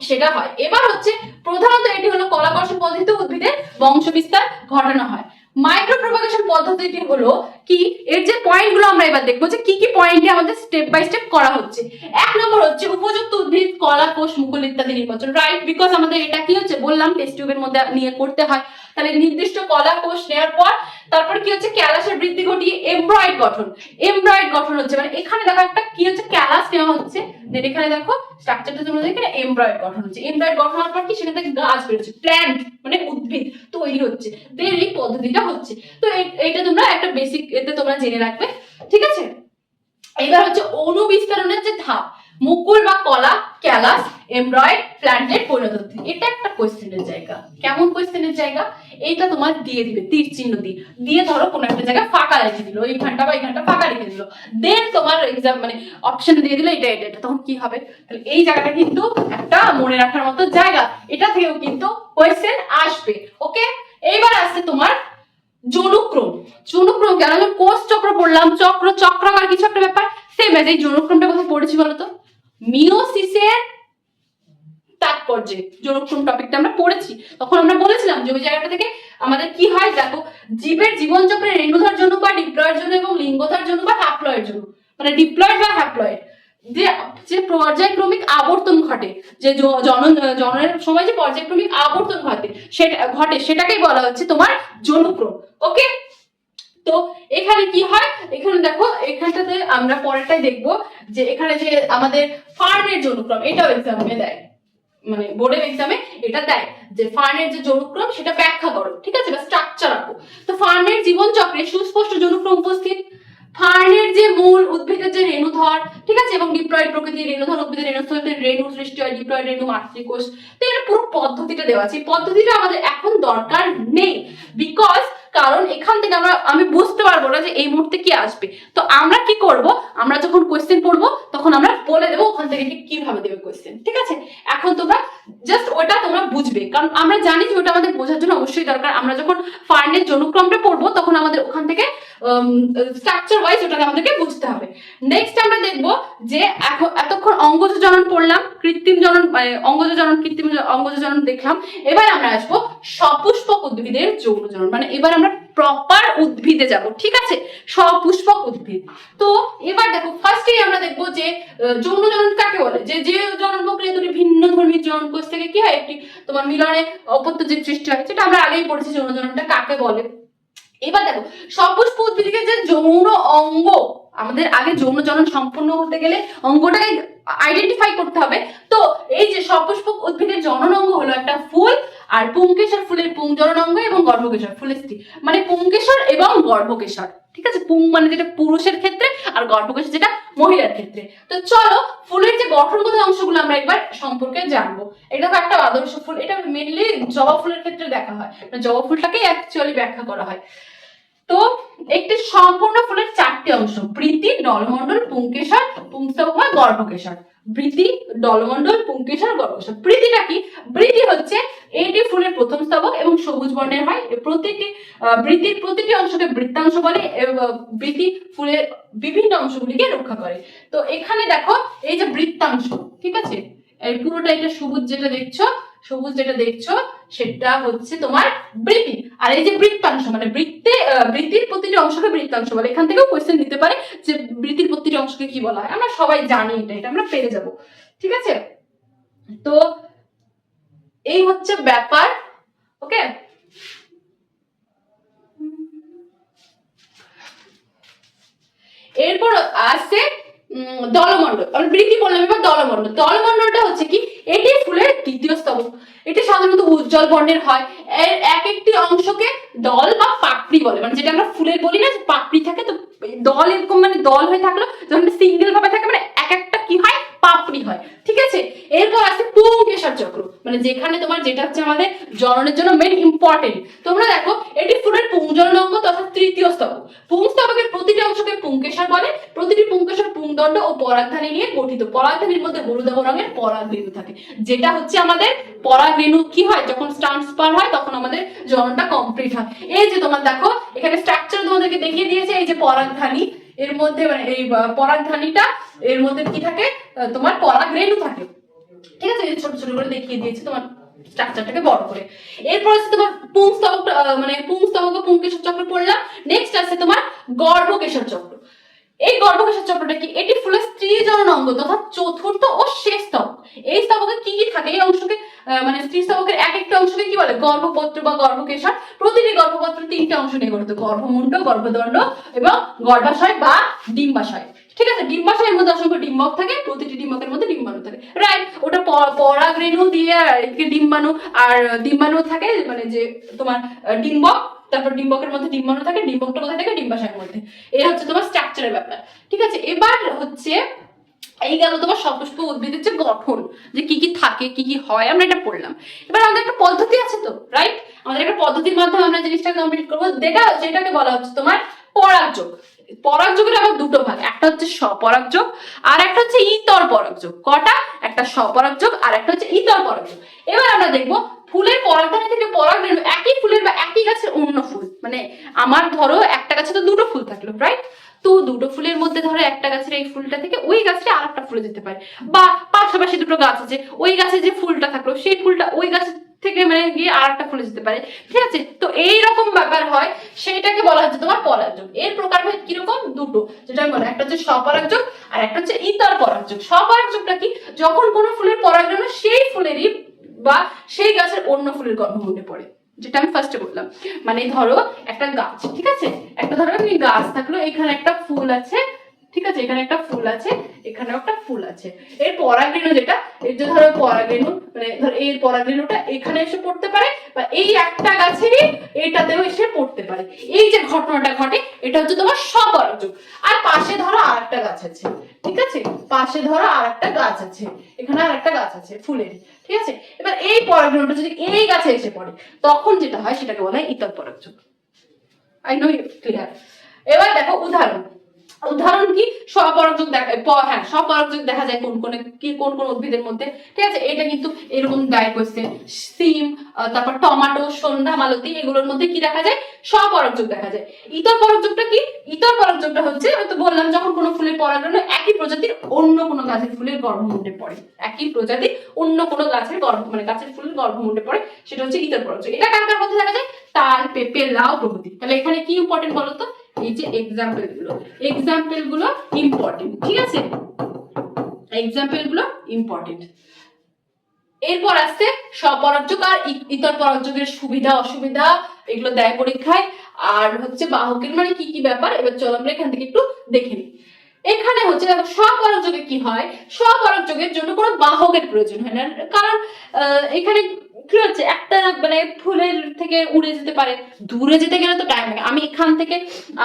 সেটা হয়। এবার হচ্ছে প্রধানত এটি হলো কলা কর্ষণ পদ্ধতিতে উদ্ভিদের বংশ বিস্তার ঘটানো হয়। মাইক্রো প্রপাগেশন পদ্ধতিটি হলো কি, এর যে পয়েন্টগুলো আমরা এবার দেখবো যে কি কি পয়েন্টে আমাদের স্টেপ বাই স্টেপ করা হচ্ছে। এক নম্বর হচ্ছে উপযুক্ত উদ্ভিদ, কলা, কোষ, মুকুল ইত্যাদি নির্বাচন। রাইট, বিকজ আমাদের এটা কি হচ্ছে বললাম টেস্ট টিউবের মধ্যে নিয়ে করতে হয়। তাহলে নির্দিষ্ট কলা কোষ নেওয়ার পর তারপর কি হচ্ছে ক্যালাসের বৃদ্ধি ঘটিয়ে এমব্রয়েড গঠন। এমব্রয়েড গঠন হচ্ছে মানে এখানে দেখো একটা কি হচ্ছে ক্যালাস নেওয়া হচ্ছে, দেন এখানে দেখো স্ট্রাকচারটা তোমরা দেখে এমব্রয়েড গঠন হচ্ছে। এমব্রয়েড গঠন হওয়ার পর কি সেখান থেকে গাছ বেরোচ্ছে, প্ল্যান্ট মানে উদ্ভিদ তৈরি হচ্ছে, দেন এই পদ্ধতিটা হচ্ছে। তো এইটা তোমরা একটা বেসিক এতে তোমরা জেনে রাখবে, ঠিক আছে। এবার হচ্ছে অণু বিস্তারণের যে ধাপ, মুকুল বা কলা, ক্যালাস, এমব্রয়েড, প্ল্যান্টের পরিণত। এটা একটা কোয়েশ্চেনের জায়গা। কেমন কোয়েশ্চেনের জায়গা, এইটা তোমার দিয়ে দিবে তীর চিহ্ন দিয়ে ধরো কোনো একটা জায়গা ফাঁকা রেখে দিল, এইখানটা বা এইখানটা ফাঁকা রেখে দিল, দেন তোমার এক্সাম মানে অপশন দিয়ে দিল এটা এটা, তখন কি হবে। তাহলে এই জায়গাটা কিন্তু একটা মনে রাখার মতো জায়গা, এটা থেকেও কিন্তু কোয়েশ্চেন আসবে। ওকে, এইবার আসছে তোমার জনুক্রম। জনুক্রম কেন, আমি কোষ চক্র পড়লাম, চক্রাকার কিছু একটা ব্যাপার, সেম এজ এই জনুক্রমটা কোথায় পড়েছি বলতো, মিওসিসের তাৎপর্যে জনুক্রম টপিকটা আমরা পড়েছি। তখন আমরা বলেছিলাম যে ওই জায়গাটা থেকে আমাদের কি হয়, দেখো জীবের জীবন চক্রে রেণুধার জন্য বা ডিপ্লয়ের জন্য এবং লিঙ্গধার জন্য বা হ্যাপ্লয়ের জন্য, মানে ডিপ্লয়েড বা হ্যাপ্লয়েড যে পর্যায়ক্রমিক আবর্তন ঘটে, যে জননের সময় যে পর্যায়ক্রমিক আবর্তন সেটাকেই বলা হচ্ছে তোমার জনুক্রম। ওকে, তো এখানে কি হয়, এখানে দেখো এখানটাতে আমরা পরেরটাই দেখবো যে এখানে যে আমাদের ফার্নের জনুক্রম, এটাও এক্সামে দেয়, মানে বোর্ডের এক্সামে এটা দেয় যে ফার্নের যে জনুক্রম সেটা ব্যাখ্যা করো, ঠিক আছে, বা স্ট্রাকচার রাখো। তো ফার্নের জীবন চক্রে সুস্পষ্ট জনুক্রম উপস্থিত। ফার্নের যে মূল উদ্ভিদের যে রেণুধর, ঠিক আছে, এবং ডিপ্লয়েড প্রকৃতির রেণুধর উদ্ভিদের রেণুস্থলে রেণু সৃষ্টি হয়, ডিপ্লয়েড রেণু মাতৃকোষ। তো এর পুরো পদ্ধতিটা দেওয়া আছে। এই পদ্ধতিটা আমাদের এখন দরকার নেই, বিকজ কারণ এখান থেকে আমি বুঝতে পারবো না যে এই মুহূর্তে কি আসবে। তো আমরা কি করব, আমরা যখন কোয়েশ্চেন পড়বো তখন আমরা বলে দেবো ওখান থেকে কিভাবে দেবে কোয়েশ্চেন, ঠিক আছে। এখন তোমরা জাস্ট ওটা তোমরা বুঝবে, কারণ আমরা জানি যে ওটা আমাদের বোঝার জন্য অবশ্যই দরকার। আমরা যখন ফার্নের জনুক্রমটা পড়বো তখন আমাদের ওখান থেকে স্ট্রাকচার ওয়াইজ ওটাকে আমাদেরকে বুঝতে হবে। নেক্সট আমরা দেখবো যে এখন এতক্ষণ অঙ্গজ জনন পড়লাম, কৃত্রিম জনন অঙ্গজ জনন, কৃত্রিম অঙ্গজ জনন দেখলাম। এবার আমরা আসবো সপুষ্পক উদ্ভিদের যৌন জনন, মানে এবার আমরা প্রপার উদ্ভিদে যাব, ঠিক আছে, সপুষ্পক উদ্ভিদ। তো এবার দেখো ফার্স্টেই আমরা দেখবো যে যৌন জনন কাকে বলে, যে যে জনন প্রক্রিয়া দুটি ভিন্ন ধর্মী জনন কোষ থেকে কি হয় একটি তোমার মিলনে অপত্য জীব সৃষ্টি হয়, সেটা আমরা আগেই পড়েছি যৌন জননটা কাকে বলে। এবার দেখো সপুষ্প উদ্ভিদের যে যৌন অঙ্গ, আমাদের আগে যৌন জনন সম্পূর্ণ হতে গেলে অঙ্গটাকে আইডেন্টিফাই করতে হবে। তো এই যে সপুষ্পক উদ্ভিদের জনন অঙ্গ হলো একটা ফুল, আর পুংকেশর ফুলের পুংজনন অঙ্গ এবং গর্ভকেশর ফুলের স্ত্রী, মানে পুংকেশর এবং গর্ভকেশর, ঠিক আছে। পুং মানে যেটা পুরুষের ক্ষেত্রে আর গর্ভকেশর যেটা মহিলার ক্ষেত্রে। তো চলো ফুলের যে গঠনগত অংশগুলো আমরা একবার সম্পর্কে জানবো। এটা একটা আদর্শ ফুল, এটা মেনলি জবা ফুলের ক্ষেত্রে দেখা হয়, জবা ফুলটাকে অ্যাকচুয়ালি ব্যাখ্যা করা হয়। তো একটি সম্পূর্ণ ফুলের চারটি অংশ, বৃতি, দলমণ্ডল, পুংকেশর, পুংস্তবক বা গর্ভকেশর। বৃতি, দলমণ্ডল, পুংকেশর, গর্ভকেশর। বৃতিটা কি? বৃতি হচ্ছে এটি ফুলের প্রথম স্তবক এবং সবুজ বর্ণের হয়। প্রতিটি বৃতির প্রতিটি অংশকে বৃত্তাংশ বলে। বৃতি ফুলের বিভিন্ন অংশগুলিকে রক্ষা করে। তো এখানে দেখো এই যে বৃত্তাংশ, ঠিক আছে, এই পুরোটা এটা সবুজ যেটা দেখছো সেটা হচ্ছে তোমার বৃতি। আর এই যে বৃত্তাংশ মানে বৃত্তির প্রতিটি অংশকে বৃত্তাংশ বলে। এখান থেকেও কোশ্চেন দিতে পারে যে বৃত্তির প্রতিটি অংশকে কি বলা হয়, আমরা সবাই জানি এটা আমরা পেরে যাব, ঠিক আছে। তো এই হচ্ছে ব্যাপার, ওকে। এরপর আসছে দলমণ্ডল। আমরা বৃতি বললাম, এবার দলমণ্ডল। দলমণ্ডলটা হচ্ছে কি, এটি ফুলের দ্বিতীয় স্তবক। এটি সাধারণত উজ্জ্বল বর্ণের হয়। এর এক একটি অংশকে দল বা পাপড়ি বলে, মানে যেটা আমরা ফুলের বলি না পাপড়ি থাকে, তো দল এরকম মানে দল হয়ে থাকলো, যখন সিঙ্গেল ভাবে থাকে মানে এক একটা কি হয়, পাপড়ি হয়, ঠিক আছে। এরপর আছে পুংকেশর চক্র, মানে যেখানে তোমার যেটা হচ্ছে আমাদের জননের জন্য মেন ইম্পর্টেন্ট। তোমরা দেখো এটি ফুলের পুংজনন অঙ্গ তথা তৃতীয় স্তবক। পুংস্তবকের প্রতিটি অংশকে পুংকেশর বলে। প্রতিটি পুংকেশর পুংদণ্ড ও পরাগধানী নিয়ে গঠিত। পরাগধানীর মধ্যে হলুদাভ রঙের পরাগরেণু থাকে, যেটা হচ্ছে আমাদের পরাগরেণু কি হয় যখন ট্রান্সফার হয় তখন আমাদের জননটা কমপ্লিট হয়। এই যে তোমার দেখো এখানে স্ট্রাকচার তোমাদেরকে দেখিয়ে দিয়েছে, এই যে পরাগধানী, এর মধ্যে মানে এই পরাগধানীটা এর মধ্যে কি থাকে, তোমার পরাগরেণু থাকে, ঠিক আছে। ছোট ছোট করে দেখিয়ে দিয়েছে তোমার স্ট্রাকচারটাকে বড় করে। এরপর আছে তোমার পুংস্তবক, মানে পুংস্তবক ও পুংকেশর চক্র পড়লাম। নেক্সট আছে তোমার গর্ভকেশর চক্র। এই গর্ভকেশর চক্রটা কি, এটি ফুলের স্ত্রী জনন অঙ্গ তথা চতুর্থ ও শেষ স্তবক। এই স্তবকে কি কি থাকে, এই অংশকে মানে স্ত্রী স্তবকের এক একটা অংশকে কি বলে, গর্ভপত্র বা গর্ভকেশর। প্রতিটি গর্ভপত্র তিনটা অংশ নিয়ে গঠিত, গর্ভমুণ্ড, গর্ভদণ্ড এবং গর্ভাশয় বা ডিম্বাশয়, ঠিক আছে। ডিম্বাশয়ের মধ্যে অসংখ্য ডিম্বক থাকে, প্রতিটি ডিম্বকের মধ্যে ডিম্বাণু থাকে, রাইট। ওটা পরাগরেণু দিয়ে ডিম্বাণু, আর ডিম্বাণু থাকে মানে যে তোমার ডিম্বক, তারপর ডিম্বকের মধ্যে ডিম্বাণু থাকে, ডিম্বকটা কোথায় থাকে, ডিম্বাশয়ের মধ্যে। এই হচ্ছে তোমার স্ট্রাকচারের ব্যাপার, ঠিক আছে। এবার হচ্ছে এই গেল তোমার সপুষ্প উদ্ভিদের যে গঠন, যে কি কি থাকে কি কি হয় আমরা এটা পড়লাম। এবার আমাদের একটা পদ্ধতি আছে তো, রাইট, আমাদের একটা পদ্ধতির মাধ্যমে আমরা জিনিসটা কমপ্লিট করবো, যেটাকে বলা হচ্ছে তোমার পরাগযোগ। পরাগযোগের আবার দুটো ভাগ, একটা হচ্ছে স্বপরাগযোগ আর একটা হচ্ছে ইতর পরাগযোগ। কটা, একটা স্বপরাগযোগ আর একটা হচ্ছে ইতর পরাগযোগ। এবার আমরা দেখবো ফুলের পরাগধানী থেকে পরাগরেণু একই ফুলের বা একই গাছের অন্য ফুল, মানে আমার ধরো একটা গাছে তো দুটো ফুল থাকলো, রাইট। তো দুটো ফুলের মধ্যে ধরো একটা গাছের এই ফুলটা থেকে ওই গাছটা আরেকটা ফুলে যেতে পারে, বা পাশাপাশি দুটো গাছ আছে, ওই গাছে যে ফুলটা থাকলো সেই ফুলটা ওই গাছ থেকে মানে গিয়ে আরেকটা ফুলে যেতে পারে, ঠিক আছে। তো এইরকম ব্যাপার হয়, সেইটাকে বলা হচ্ছে তোমার পরাগযোগ। এর প্রকারভেদ কিরকম, দুটো, যেটা আমি বললাম, একটা হচ্ছে স্বপরাগযোগ আর একটা হচ্ছে ইতর পরাগযোগ। স্বপরাগযোগটা কি, যখন কোনো ফুলের পরাগরেণু সেই ফুলেরই বা সেই গাছের অন্য ফুলের গর্ভমুণ্ডে পড়ে, যেটা আমি ফার্স্টে বললাম। মানে ধরো একটা গাছ, ঠিক আছে, একটা ধরো গাছ থাকলো, এখানে একটা ফুল আছে, ঠিক আছে, এখানে একটা ফুল আছে, এখানেও একটা ফুল আছে। এর পরাগরেণু যেটা, এই যে ধরো পরাগরেণু মানে ধরো এর পরাগরেণুটা এখানে এসে পড়তে পারে, বা এই একটা গাছেরই এটাতেও এসে পড়তে পারে। এই যে ঘটনাটা ঘটে এটা হচ্ছে তোমার স্বপরাগযোগ। আর পাশে ধরো আরেকটা গাছ আছে, ঠিক আছে, পাশে ধরো আরেকটা গাছ আছে, এখানে আরেকটা গাছ আছে ফুলের, ঠিক আছে। এবার এই পরাগরেণুটা যদি এই গাছে এসে পড়ে তখন যেটা হয় সেটাকে বলা হয় ইতর পরাগযোগ। I know clear. এবার দেখো উদাহরণ কি, স্বপরাগযোগ হ্যাঁ স্বপরাগযোগ দেখা যায় কোন কোন উদ্ভিদের মধ্যে, ঠিক আছে। এটা কিন্তু এরকম ডাই কোয়েশ্চেন, সিম, তারপর টমেটো, সন্ধ্যা মালতী, এগুলোর মধ্যে কি দেখা যায়? স্বপরাগযোগ দেখা যায়। ইতর পরাগযোগটা কি? ইতর পরাগযোগটা হচ্ছে, আমি তো বললাম, যখন কোনো ফুলের পরাগরেণু একই প্রজাতির অন্য কোনো গাছের ফুলের গর্ভমুণ্ডে পড়ে, একই প্রজাতির অন্য কোনো গাছের গাছের ফুলের গর্ভমুণ্ডে পড়ে, সেটা হচ্ছে ইতর পরাগযোগ। এটা কার কার মধ্যে দেখা যায়? তাল, পেঁপে, লাউ প্রভৃতি। তাহলে এখানে কি ইম্পর্টেন্ট বলো তো? এই যে এক্সাম্পল গুলো ইম্পর্টেন্ট, ঠিক আছে, এক্সাম্পল গুলো ইম্পর্টেন্ট। এরপর আসছে স্বপরাগযোগ আর ইতর পরাগযোগের সুবিধা অসুবিধা, এগুলো দেয় পরীক্ষায়। আর হচ্ছে বাহকের মানে কি কি ব্যাপার, এবার চলো আমরা এখান থেকে একটু দেখে নিই। এখানে হচ্ছে দেখো স্বপরাগযোগে কি হয়, স্বপরাগযোগের জন্য কোনো বাহকের প্রয়োজন হয় না, কারণ এখানে কি হচ্ছে, একটা ফুলের থেকে উড়ে যেতে পারে, দূরে যেতে গেলে তো টাইম লাগে। আমি এখান থেকে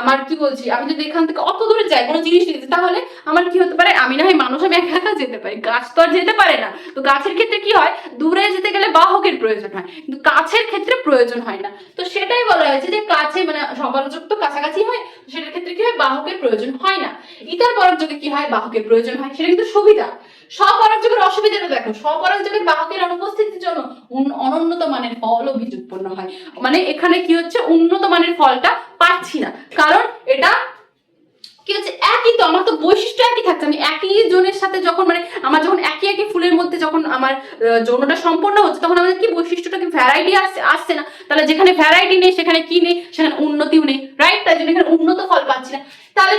আমার কি বলছি, আমি যদি এখান থেকে অত দূরে যাই কোনো জিনিস নিতে, তাহলে আমার কি হতে পারে, আমি না হয় মানুষ, আমি একা একা যেতে পারি, গাছ তো আর যেতে পারে না। তো গাছের ক্ষেত্রে কি হয়, দূরে যেতে গেলে বাহকের প্রয়োজন হয়, কিন্তু গাছের ক্ষেত্রে প্রয়োজন হয় না। তো সেটাই বলা হয়েছে যে কাছে স্বপরাগযোগ তো কাছাকাছি হয়, সেটার ক্ষেত্রে কি হয়, বাহকের প্রয়োজন হয় না। ইতর পরাগযোগে কি হয়, বাহকের প্রয়োজন হয়, সেটা কিন্তু সুবিধা। স্বপরাগযোগের অসুবিধাটা দেখো, স্বপরাগযোগের বাহকের অনুপস্থিতির জন্য অনুন্নত মানের ফল ও বীজ উৎপন্ন হয়। এখানে কি হচ্ছে, উন্নত মানের ফলটা পাচ্ছি না, কারণ এটা কি হচ্ছে, একই তো, আমার তো বৈশিষ্ট্য একই থাকছে। আমি একই জনের সাথে যখন আমার যখন একই একই ফুলের মধ্যে যখন আমার যৌনটা সম্পন্ন হচ্ছে, তখন আমাদের কি বৈশিষ্ট্যটা কি ভ্যারাইটি আসছে না। তাহলে যেখানে ভ্যারাইটি নেই সেখানে কি নেই, সেখানে উন্নতিও নেই, রাইট? তাই জন্য এখানে উন্নত ফল পাচ্ছি না। তাহলে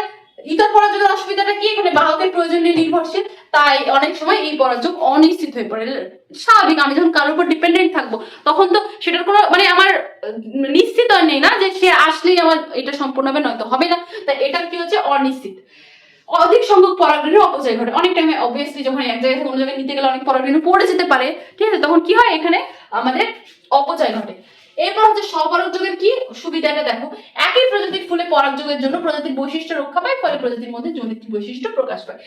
ইতর পরাগযোগের অসুবিধাটা কি, এখানে বাহকের প্রয়োজন নেই, নির্ভরশীল, তাই অনেক সময় এই পরাগযোগ অনিশ্চিত হয়ে পড়ে। স্বাভাবিক, আমি যখন কারোর উপর ডিপেন্ডেন্ট থাকবো, তখন তো সেটার কোনো আমার নিশ্চিত নেই না যে সে আসলেই আমার এটা সম্পূর্ণ হবে, নয়তো হবে না। তাই এটা কি হচ্ছে, অনিশ্চিত। অধিক সংখ্যক পরাগরেণুর অপচয় ঘটে। অনেক টাইমে অবভিয়াসলি যখন এক জায়গা থেকে অন্য জায়গায় নিতে গেলে অনেক পরাগরেণু পড়ে যেতে পারে, ঠিক আছে, তখন কি হয়, এখানে আমাদের অপচয় ঘটে। এরপর হচ্ছে স্বপরাগযোগের কি সুবিধাটা দেখো, একই প্রজাতির ফুলে পরাগযোগের জন্য প্রজাতির বৈশিষ্ট্য রক্ষা পায়, ফলে প্রজাতির মধ্যে জনিত্রী বৈশিষ্ট্য প্রকাশ পায়।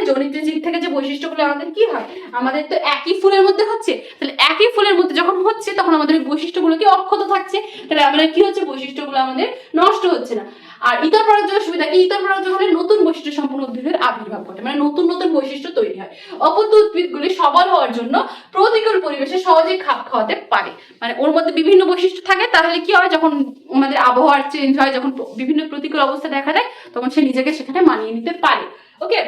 জনিত্রী জীব থেকে যে বৈশিষ্ট্যগুলো আমাদের কি হয়, আমাদের তো একই ফুলের মধ্যে হচ্ছে, তাহলে একই ফুলের মধ্যে যখন হচ্ছে, তখন আমাদের বৈশিষ্ট্যগুলো কি অক্ষত থাকছে, তাহলে আমাদের কি হচ্ছে, বৈশিষ্ট্যগুলো আমাদের নষ্ট হচ্ছে না। আর ইতর পরাগযোগের সুবিধা কি, ইতর পরাগযোগ হলে নতুন বৈশিষ্ট্য সম্পন্ন উদ্ভিদের আবির্ভাব ঘটে, নতুন নতুন বৈশিষ্ট্য তৈরি হয়। অপত্য উদ্ভিদগুলি সবল হওয়ার জন্য প্রতিকূল পরিবেশে সহজেই খাপ খাওয়াতে পারে। ওর মধ্যে বিভিন্ন বৈশিষ্ট্য থাকে, তাহলে কি হয়, যখন আমাদের আবহাওয়ার চেঞ্জ হয়, যখন বিভিন্ন প্রতিকূল অবস্থা দেখা দেয়, তখন সে নিজেকে সেখানে মানিয়ে নিতে পারে। ওকে,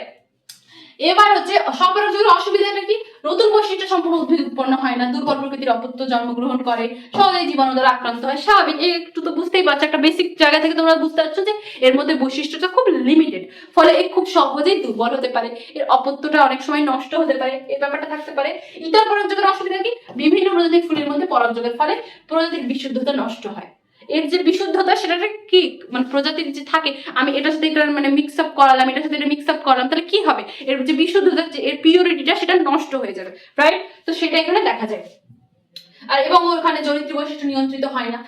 এবার হচ্ছে স্বপরাগযোগের অসুবিধাটা কি, নতুন বৈশিষ্ট্য সম্পূর্ণ উদ্ভিদ উৎপন্ন হয় না, দুর্বল প্রকৃতির অপত্য জন্মগ্রহণ করে, সহজেই জীবাণু দ্বারা আক্রান্ত হয়। স্বাভাবিক, একটু তো বুঝতেই পারছো, একটা বেসিক জায়গা থেকে তোমরা বুঝতে পারছো যে এর মধ্যে বৈশিষ্ট্যটা খুব লিমিটেড, ফলে খুব সহজেই দুর্বল হতে পারে, এর অপত্যটা অনেক সময় নষ্ট হতে পারে, এই ব্যাপারটা থাকতে পারে। ইতর পরাগযোগের অসুবিধা কি, বিভিন্ন প্রজাতির ফুলের মধ্যে পরাগযোগের ফলে প্রজাতির বিশুদ্ধতা নষ্ট হয়। এর যে বিশুদ্ধতা, সেটা কি প্রজাতির যে থাকে, আমি এটার সাথে এটা মিক্স আপ করালাম, এটার সাথে এটা মিক্স আপ করালাম, তাহলে কি হবে, এর যে বিশুদ্ধতা, এর পিউরিটিটা, সেটা নষ্ট হয়ে যাবে, রাইট? তো সেটা এখানে দেখা যায়। আর এবং ওখানে জনিত্রী বৈশিষ্ট্য নিয়ন্ত্রিত হয় না।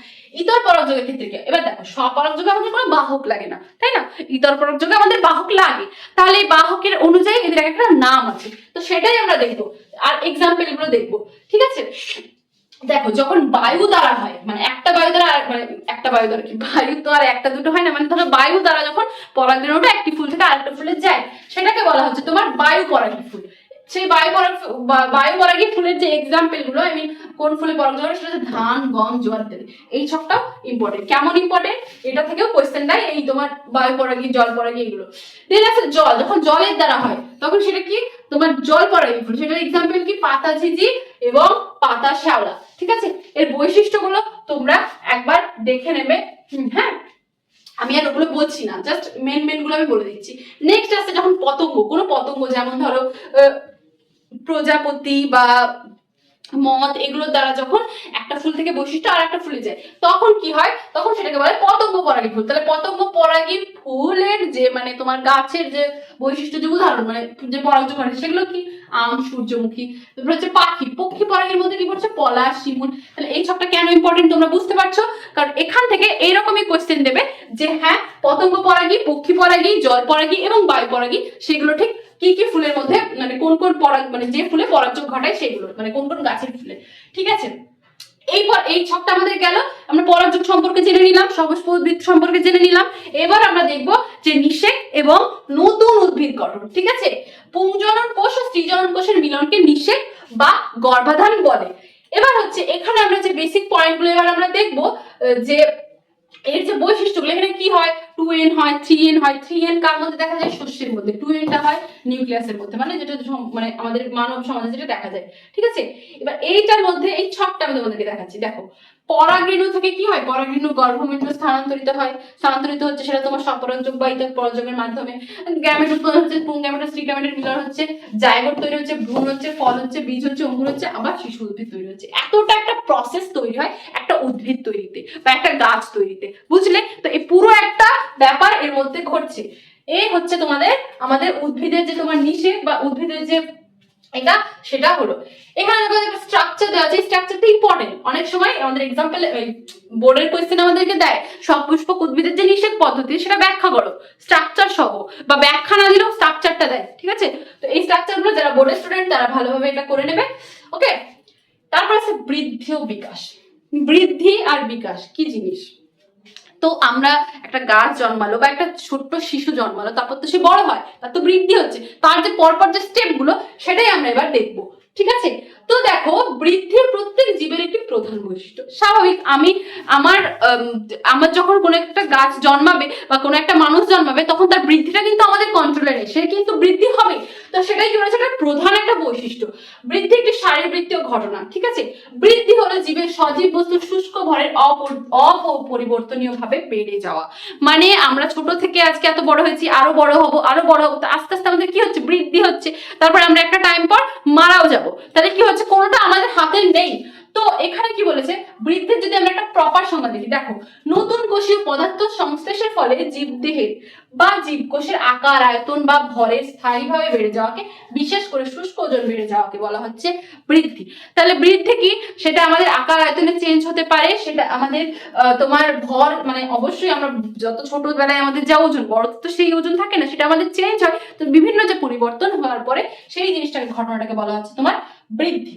ইতর পরাগযোগের ক্ষেত্রে কি, এবার দেখো, স্বপরাগযোগে আমাদের কোনো বাহক লাগে না, তাই না? ইতর পরাগযোগে আমাদের বাহক লাগে, তাহলে এই বাহকের অনুযায়ী এদের একটা নাম আছে, তো সেটাই আমরা দেখবো, আর এক্সাম্পল গুলো দেখবো, ঠিক আছে। দেখো, যখন বায়ু দ্বারা হয়, একটা বায়ু দ্বারা একটা বায়ু দ্বারা কি, বায়ু তো আর একটা দুটো হয় না, ধরো বায়ু দ্বারা যখন পরাগরেণুটা একটি ফুল থেকে আরেকটা ফুলে যায়, সেটাকে বলা হচ্ছে তোমার বায়ু পরাগী ফুল। সেই বায়ু পরাগী ফুলের যে এক্সাম্পল গুলো, কোন ফুলে পরাগযোগ হয়, সেটা হচ্ছে ধান, গম, জোয়ার ইত্যাদি। এই ছকটাও ইম্পর্টেন্ট। কেমন ইম্পর্টেন্ট, এটা থেকেও কোয়েশ্চেন দেয়, এই তোমার বায়ু পরাগী, জল পরাগী, এগুলো। দেন আছে জল, যখন জলের দ্বারা হয়, তখন সেটা কি, তোমার জল পরাগী ফুল। সেটার এক্সাম্পল কি, পাতা ঝিঝি এবং পাতা শ্যাওলা, ঠিক আছে। এর বৈশিষ্ট্যগুলো তোমরা একবার দেখে নেবে, হ্যাঁ, আমি আর ওগুলো বলছি না, জাস্ট মেন গুলো আমি বলে দিচ্ছি। নেক্সট আসছে যখন পতঙ্গ, কোনো পতঙ্গ, যেমন ধরো প্রজাপতি বা মদ, এগুলোর দ্বারা যখন একটা ফুল থেকে বৈশিষ্ট্য আর একটা ফুলে যায়, তখন কি হয়, তখন সেটাকে বলে পতঙ্গ পরাগী ফুল। তাহলে পতঙ্গ পরাগী ফুলের যে তোমার গাছের যে বৈশিষ্ট্য, যে উদাহরণ যে পরাগযোগ করে, সেগুলো কি, আম, সূর্যমুখী। তারপর হচ্ছে পক্ষী পরাগীর মধ্যে কি পড়ছে, পলাশ, শিমুল। তাহলে এই ছকটা কেন ইম্পর্টেন্ট তোমরা বুঝতে পারছো, কারণ এখান থেকে এইরকমই কোয়েশ্চেন দেবে যে হ্যাঁ, পতঙ্গ পরাগী, পক্ষী পরাগী, জল পরাগী এবং বায়ু পরাগী, সেগুলো ঠিক কি কি ফুলের মধ্যে, কোন কোন পরাগ, যে ফুলে পরাগযোগ ঘটায় সেগুলো, কোন কোন গাছের ফুলে, ঠিক আছে। এইবার এই ছকটা আমাদের গেল, আমরা পরাগযোগ সম্পর্কে জেনে নিলাম, সপুষ্প উদ্ভিদ সম্পর্কে জেনে নিলাম। এবার আমরা দেখবো যে নিষেক এবং নতুন উদ্ভিদ গঠন, ঠিক আছে। পুংজনন কোষ ও স্ত্রীজনন কোষের মিলনকে নিষেক বা গর্ভাধান বলে। এবার হচ্ছে এখানে আমরা যে বেসিক পয়েন্টগুলো এবার আমরা দেখবো যে এর যে বৈশিষ্ট্যগুলো, এখানে কি হয়, 2n হয়, 3n হয়। 3n কার মধ্যে দেখা যায়, শস্যের মধ্যে। 2n টা হয় নিউক্লিয়াসের মধ্যে, মানে যেটা মানে আমাদের মানব সমাজে যেটা দেখা যায়, ঠিক আছে। এবার এইটার মধ্যে এই ছকটা আমি তোমাদেরকে দেখাচ্ছি, দেখো। পরাগরেণু থেকে কি হয়, পরাগরেণু গর্ভমুণ্ডে স্থানান্তরিত হয়। স্থানান্তরিত হচ্ছে সেটা তোমার স্বপরাগযোগ বা ইতর পরাগযোগের মাধ্যমে। গ্যামেট উৎপাদন হচ্ছে, পুং গ্যামেট ও স্ত্রী গ্যামেটের মিলন হচ্ছে, জাইগোট তৈরি হচ্ছে, ভ্রূণ হচ্ছে, ফল হচ্ছে, বীজ হচ্ছে, অঙ্কুর হচ্ছে, আবার শিশু উদ্ভিদ তৈরি হচ্ছে। এতটা একটা প্রসেস তৈরি হয় একটা উদ্ভিদ তৈরিতে বা একটা গাছ তৈরিতে, বুঝলে? তো এই পুরো একটা ব্যাপার এর মধ্যে ঘটছে। এই হচ্ছে তোমাদের আমাদের উদ্ভিদের যে তোমার নিষেক বা উদ্ভিদের যে এটা, সেটা হলো। এখানে দেখো একটা স্ট্রাকচার দেওয়া আছে, স্ট্রাকচারটা ইম্পর্টেন্ট। অনেক সময় আমাদের এক্সাম্পল বোর্ডের কোশ্চেন আমাদেরকে দেয়, সপুষ্পক উদ্ভিদের যে নিষেক পদ্ধতি সেটা ব্যাখ্যা করো স্ট্রাকচার সহ, বা ব্যাখ্যা না দিলেও স্ট্রাকচারটা দেয়, ঠিক আছে। তো এই স্ট্রাকচারগুলো যারা বোর্ডের স্টুডেন্ট তারা ভালোভাবে এটা করে নেবে, ওকে। তারপর আছে বৃদ্ধি ও বিকাশ। বৃদ্ধি আর বিকাশ কি জিনিস? তো আমরা একটা গাছ জন্মালো বা একটা ছোট্ট শিশু জন্মালো, তারপর তো সে বড় হয়, তার তো বৃদ্ধি হচ্ছে। তার যে পরপর যে স্টেপ গুলো সেটাই আমরা এবার দেখবো, ঠিক আছে। তো দেখো, বৃদ্ধি প্রত্যেক জীবের একটি প্রধান বৈশিষ্ট্য। স্বাভাবিক, আমার যখন কোনো একটা গাছ জন্মাবে বা কোনো একটা মানুষ জন্মাবে, তখন তার বৃদ্ধিটা কিন্তু আমাদের কন্ট্রোলে নেই, সে কিন্তু বৃদ্ধি হবে। তো সেটাই কি বলেছে, একটা প্রধান একটা বৈশিষ্ট্য। বৃদ্ধি একটি শারীরবৃত্তীয় ঘটনা, ঠিক আছে। বৃদ্ধি হলো জীবের সজীব বস্তুর শুষ্ক ভরের অপরিবর্তনীয় ভাবে বেড়ে যাওয়া। মানে আমরা ছোট থেকে আজকে এত বড় হয়েছি, আরো বড় হব, আরো বড় হবো, তো আস্তে আস্তে আমাদের কি হচ্ছে, বৃদ্ধি হচ্ছে। তারপর আমরা একটা টাইম পর মারাও যাব। তাহলে কি হচ্ছে, কোনোটা আমাদের হাতে নেই। তো এখানে কি বলেছে, বৃদ্ধির যদি আমরা একটা প্রপার সংজ্ঞা দেখি, দেখো, নতুন কোষীয় পদার্থ সংশ্লেষের ফলে জীবদেহের বা জীবকোষের আকার, আয়তন বা ভরের স্থায়ীভাবে বেড়ে যাওয়াকে, বিশেষ করে শুষ্ক ওজন বেড়ে যাওয়াকে বলা হচ্ছে বৃদ্ধি। তাহলে বৃদ্ধি কি, সেটা আমাদের আকার আয়তনে চেঞ্জ হতে পারে, সেটা আমাদের তোমার ভর, মানে অবশ্যই আমরা যত ছোটবেলায় আমাদের যা ওজন, বড় তো সেই ওজন থাকে না, সেটা আমাদের চেঞ্জ হয়। তো বিভিন্ন যে পরিবর্তন হওয়ার পরে সেই জিনিসটাকে, ঘটনাটাকে বলা হচ্ছে তোমার বৃদ্ধি।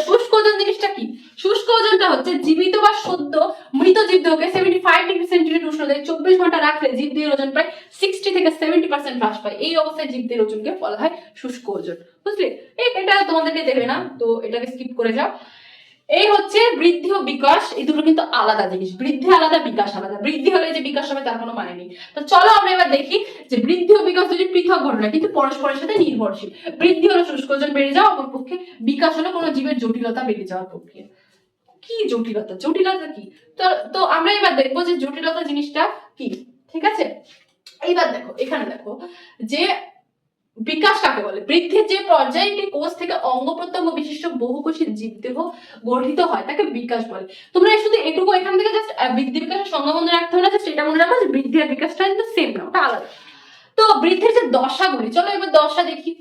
শুষ্ক ওজন জিনিসটা কি? শুষ্ক ওজনটা হচ্ছে জীবিত বা সদ্য মৃত জীবদেহকে 75 ডিগ্রি সেন্টিগ্রেড উষ্ণতায় 24 ঘন্টা রাখলে জীবদেহের ওজন প্রায় 60 থেকে 70% হ্রাস পায়। এই অবস্থায় জীবদেহের ওজনকে বলা হয় শুষ্ক ওজন, বুঝলে? এটা তোমাদেরকে দেবে না, তো এটাকে স্কিপ করে যাও। এই হচ্ছে বৃদ্ধি ও বিকাশ, এই দুটো কিন্তু আলাদা জিনিস। বৃদ্ধি আলাদা, বিকাশ আলাদা। বৃদ্ধি হলে যে বিকাশ হবে তার কোনো মানে নেই। তো চলো আমরা এবার দেখি যে বৃদ্ধি ও বিকাশ দুটি পৃথক ঘটনা, কিন্তু পরস্পরের সাথে নির্ভরশীল। বৃদ্ধি হলো শুষ্ক ওজন বেড়ে যাওয়া, অপর পক্ষে বিকাশ হলো কোনো জীবের জটিলতা বেড়ে যাওয়ার প্রক্রিয়া। কি জটিলতা? জটিলতা কি? তো তো আমরা এবার দেখবো যে জটিলতা জিনিসটা কি, ঠিক আছে। এইবার দেখো, এখানে দেখো যে বিকাশ কাকে বলে। বৃদ্ধির যে পর্যায়ে একটি কোষ থেকে অঙ্গ প্রত্যঙ্গ বিশিষ্ট বহুকোষী জীবদেহ গঠিত হয় তাকে বিকাশ বলে। তোমরা শুধু এটুকু এখান থেকে জাস্ট বৃদ্ধি বিকাশের সংজ্ঞা মনে রাখতে হবে না, জাস্ট এটা মনে রাখো যে বৃদ্ধি আর বিকাশটা কিন্তু সেম না, ওটা আলাদা। তো বৃদ্ধির যে দশাগুলি, চলো এবার দশা দেখি।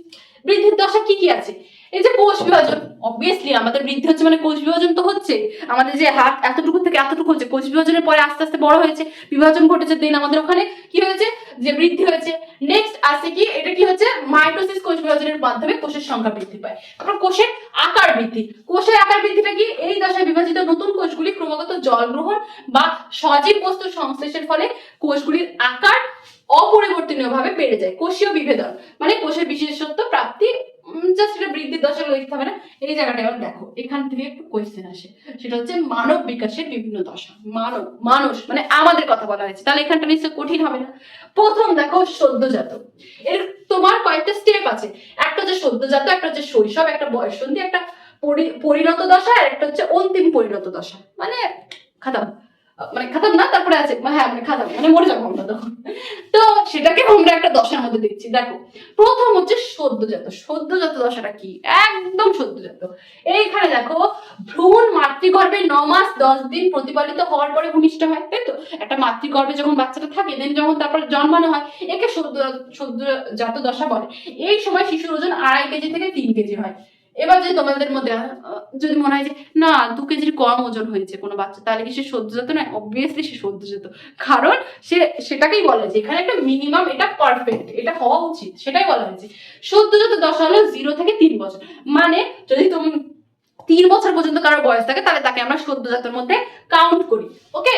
বৃদ্ধির দশা কি কি আছে? এই যে কোষ বিভাজন, অবভিয়াসলি আমাদের বৃদ্ধি হচ্ছে মানে কোষ বিভাজন তো হচ্ছে। আমাদের যে হাত এতটুকু থেকে এতটুকু হচ্ছে, কোষ বিভাজনের পরে আস্তে আস্তে বড় হয়েছে, বিভাজন ঘটেছে, দেন আমাদের ওখানে কি হয়েছে, যে বৃদ্ধি হয়েছে। নেক্সট আছে কি, এটা কি হচ্ছে, মাইটোসিস, কোষ বিভাজনের মাধ্যমে কোষের সংখ্যা বৃদ্ধি পায়। তারপর কোষের আকার বৃদ্ধি। কোষের আকার বৃদ্ধিটা কি, এই দশায় বিভাজিত নতুন কোষগুলি ক্রমাগত জল গ্রহণ বা সজীব বস্তুর সংশ্লেষের ফলে কোষগুলির আকার অপরিবর্তনীয় ভাবে বেড়ে যায়। কোষীয় বিভেদন মানে কোষের বিশেষত্ব প্রাপ্তি, জাস্ট এটা বৃদ্ধির দশা লিখতে হবে না। এই জায়গাটা এবার দেখো, এখান থেকে একটু কোয়েশ্চেন আসে, সেটা হচ্ছে মানব বিকাশের বিভিন্ন দশা। মানুষ মানে আমাদের কথা বলা হয়েছে, তাহলে এখানটা নিশ্চয় কঠিন হবে না। প্রথম দেখো সদ্যজাত, এর তোমার কয়েকটা স্টেপ আছে। একটা হচ্ছে সদ্যজাত, একটা হচ্ছে শৈশব, একটা বয়ঃসন্ধি, একটা পরিণত দশা, আর একটা হচ্ছে অন্তিম পরিণত দশা, মানে খাতাম, মানে খাতাম না, তারপরে আছে হ্যাঁ মানে খাতাম, মানে মরে যাবো আমরা তখন। তো সেটাকে আমরা একটা দশার মধ্যে দেখছি। দেখো, প্রথম হচ্ছে সদ্যজাত। সদ্যজাত দশাটা কি, একদম সদ্যজাত। এইখানে দেখো, ভ্রূণ মাতৃগর্ভে 9 মাস 10 দিন প্রতিপালিত হওয়ার পরে ভূমিষ্ঠ হয়, তাই তো? একটা মাতৃগর্ভে যখন বাচ্চাটা থাকে, দেন যখন তারপর জন্মানো হয়, একে সদ্যজাত দশা বলে। এই সময় শিশুর ওজন 2.5 কেজি থেকে 3 কেজি হয়। এবার যদি তোমাদের মধ্যে যদি মনে হয় যে না 2 কেজির কম ওজন হয়েছে কোনো বাচ্চা, তাহলে কি সে সদ্যজাত নয়? অবভিয়াসলি সে সদ্যজাত, কারণ সেটাকেই বলে যে এখানে একটা মিনিমাম, এটা পারফেক্ট, এটা হওয়া উচিত, সেটাই বলা হয়েছে। সদ্যজাত দশা হলো 0 থেকে 3 বছর। মানে যদি তুমি 3 বছর পর্যন্ত কারো বয়স থাকে, তাহলে তাকে আমরা সদ্যজাতের মধ্যে কাউন্ট করি, ওকে।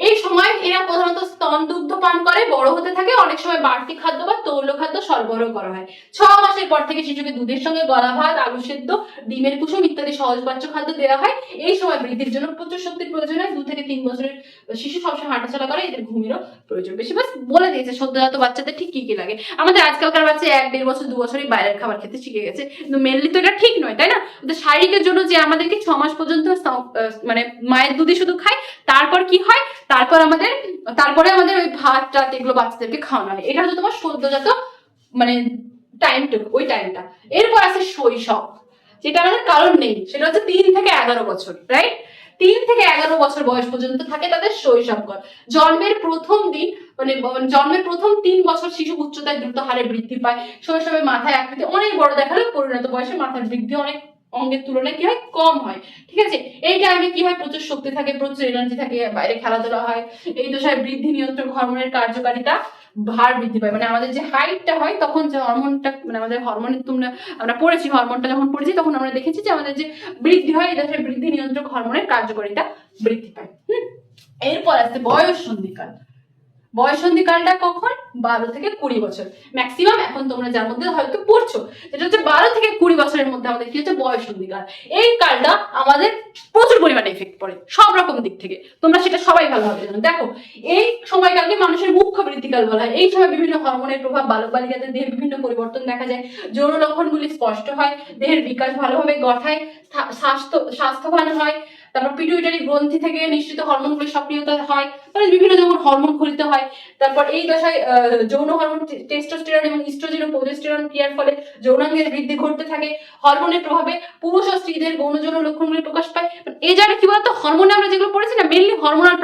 এই সময় এরা প্রধানত স্তন দুগ্ধ পান করে বড় হতে থাকে, অনেক সময় বাড়তি খাদ্য বা তৈল খাদ্য সরবরাহ করা হয়। 6 মাসের পর থেকে শিশুকে দুধের সঙ্গে গলা ভাত, আলু সেদ্ধ, ডিমের কুসুম ইত্যাদি সহজপাচ্য খাদ্য দেওয়া হয়। এই সময় বৃদ্ধির জন্য প্রচুর শক্তির প্রয়োজন হয়। 2 থেকে 3 বছরের শিশু সবসময় হাঁটাচলা করে, এদের ঘুমেরও প্রয়োজন বেশি। বাস বলে দিয়েছে সদ্যজাত বাচ্চাদের ঠিক কি কি লাগে। আমাদের আজকালকার বাচ্চা 1-1.5 বছর 2 বছরই বাইরের খাবার খেতে শিখে গেছে, কিন্তু মেনলি তো এটা ঠিক নয়, তাই না? ওদের শারীরিকের জন্য যে আমাদেরকে 6 মাস পর্যন্ত মানে মায়ের দুধই শুধু খায়, তারপর কি হয়, তারপরে আমাদের ওই ভাত টাত এগুলো বাচ্চাদেরকে খাওয়ানো হয়। এটা হচ্ছে তোমার সদ্যজাত মানে টাইমটুকু, ওই টাইমটা। এরপর আছে শৈশব, যেটা আমাদের কারণ নেই, সেটা হচ্ছে 3 থেকে 11 বছর, রাইট? 3 থেকে 11 বছর বয়স পর্যন্ত থাকে তাদের শৈশবকাল। জন্মের প্রথম দিন মানে জন্মের প্রথম 3 বছর শিশু উচ্চতায় দ্রুত হারে বৃদ্ধি পায়। শৈশবে মাথায় আকৃতি অনেক বড় দেখালেও পরিণত বয়সে মাথার বৃদ্ধি অনেক অঙ্গের তুলনায় কি হয়, কম হয়। ঠিক আছে, এই টাইমে কি হয়, প্রচুর শক্তি থাকে, প্রচুর এনার্জি থাকে, বাইরে খেলাধুলা হয়। এই দশায় বৃদ্ধি নিয়ন্ত্রক হরমোনের কার্যকারিতা ভার বৃদ্ধি পায়। মানে আমাদের যে হাইটটা হয় তখন যে হরমোনটা মানে আমাদের হরমোনের তোমরা আমরা পড়েছি, হরমোনটা যখন পড়েছি তখন আমরা দেখেছি যে আমাদের যে বৃদ্ধি হয়, এই দশায় বৃদ্ধি নিয়ন্ত্রক হরমোনের কার্যকারিতা বৃদ্ধি পায়। এরপর আসছে বয়ঃসন্ধিকাল। বয়ঃসন্ধিকালটা কখন? 12 থেকে 20 বছর ম্যাক্সিমাম। এখন তোমরা যার মধ্যে হয়তো পড়ছো, যেটা হচ্ছে 12 থেকে 20 বছরের মধ্যে আমাদের কি হচ্ছে, বয়ঃসন্ধিকাল। এই কালটা আমাদের প্রচুর পরিমাণে এফেক্ট পড়ে সব রকম দিক থেকে, তোমরা সেটা সবাই ভালোভাবে জানো। দেখো, এই সময়কালকে মানুষের মুখ্য বৃদ্ধিকাল বলা হয়। এই সময় বিভিন্ন হরমোনের প্রভাব বালক বালিকাদের দেহে বিভিন্ন পরিবর্তন দেখা যায়, যৌন লক্ষণগুলি স্পষ্ট হয়, দেহের বিকাশ ভালোভাবে ঘটায়, স্বাস্থ্যবান হয়। তারপর পিটুইটারি গ্রন্থি থেকে নিশ্চিত হরমোনগুলো সক্রিয়তা হয়, মানে বিভিন্ন যেমন হরমোন খরিত হয়। তারপর এই দশায় যৌন হরমোন টেস্টোস্টেরন এবং ইস্ট্রোজেন ও প্রোজেস্টেরন ক্রিয়ার ফলে যৌনাঙ্গের বৃদ্ধি ঘটতে থাকে। হরমোনের প্রভাবে পুরুষ ও স্ত্রীদের গৌণ যৌন লক্ষণগুলি প্রকাশ পায়। এই জায়গায় কি বলতো, হরমোনে আমরা যেগুলো পড়েছি না, মেনলি হরমোনাল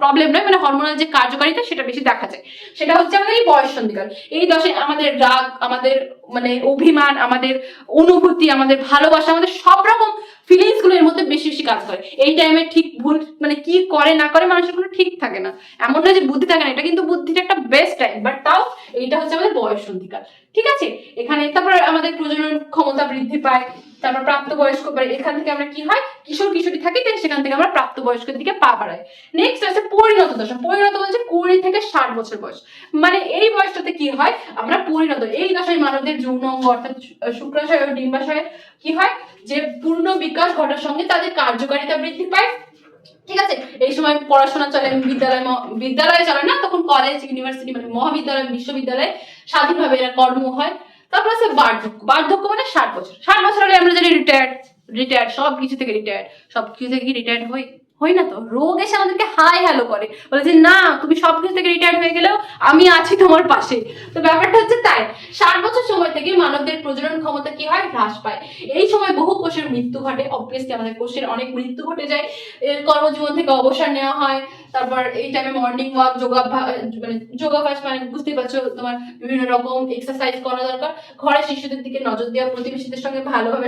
প্রবলেম নয়, মানে হরমোনাল যে কার্যকারিতা সেটা বেশি দেখা যায়। সেটা হচ্ছে আমাদের এই বয়ঃসন্ধিকাল। এই দশায় আমাদের রাগ, আমাদের মানে অভিমান, আমাদের অনুভূতি, আমাদের ভালোবাসা, আমাদের সব রকম ফিলিংস গুলো এর মধ্যে বেশি বেশি কাজ করে। এই টাইমে ঠিক ভুল মানে কি করে না করে মানুষের কোনো ঠিক থাকে না। এমন না যে বুদ্ধি থাকে না, এটা কিন্তু বুদ্ধির একটা বেস্ট টাইম, বাট তাও এইটা হচ্ছে আমাদের বয়ঃসন্ধিকাল। ঠিক আছে, এখানে তারপর আমাদের প্রজনন ক্ষমতা বৃদ্ধি পায়। তারপর প্রাপ্তবয়স্ক, এখান থেকে আমরা কি হয়, কিশোর কিশোরী থাকি, সেখান থেকে আমরা প্রাপ্তবয়স্কের দিকে পা বাড়াই। নেক্সট আছে পরিণত দশা। পরিণত বলছে 20 থেকে 60 বছর বয়স, মানে এই বয়সটাতে কি হয়, আমরা পরিণত। এই দশায় মানবদের যৌন অঙ্গ অর্থাৎ শুক্রাশয় ও ডিম্বাশয়ে কি হয়, যে পূর্ণ বিকাশ ঘটার সঙ্গে তাদের কার্যকারিতা বৃদ্ধি পায়। ঠিক আছে, এই সময় পড়াশোনা চলে, বিদ্যালয়ে চলে না, তখন কলেজ, ইউনিভার্সিটি মানে মহাবিদ্যালয়, বিশ্ববিদ্যালয়ে স্বাধীনভাবে এরা কর্ম হয়। তারপর আছে বার্ধক্য। বার্ধক্য মানে 60 বছর। 60 বছর হলে আমরা জানি রিটায়ার্ড সব কিছু থেকে রিটায়ার্ড হই না তো। রোগ এসে আমাদেরকে হাই হ্যালো করে, বলে যে না তুমি সবকিছু থেকে রিটায়ার্ড হয়ে গেলেও আমি আছি তোমার পাশে। তো ব্যাপারটা হচ্ছে তাই। 60 বছর সময় থেকে মানবদের প্রজনন ক্ষমতা কি হয়, হ্রাস পায়। এই সময় বহু কোষের মৃত্যু ঘটে, অবভিয়াসলি আমাদের কোষের অনেক মৃত্যু ঘটে যায়, কর্মজীবন থেকে অবসর নেওয়া হয়। তারপর এই টাইমে মর্নিং ওয়াক, যোগাভ্যাস মানে বুঝতেই পারছো, তোমার বিভিন্ন রকম এক্সারসাইজ করা দরকার। ঘরে শিশুদের দিকে নজর দেওয়া, প্রতিবেশীদের সঙ্গে ভালোভাবে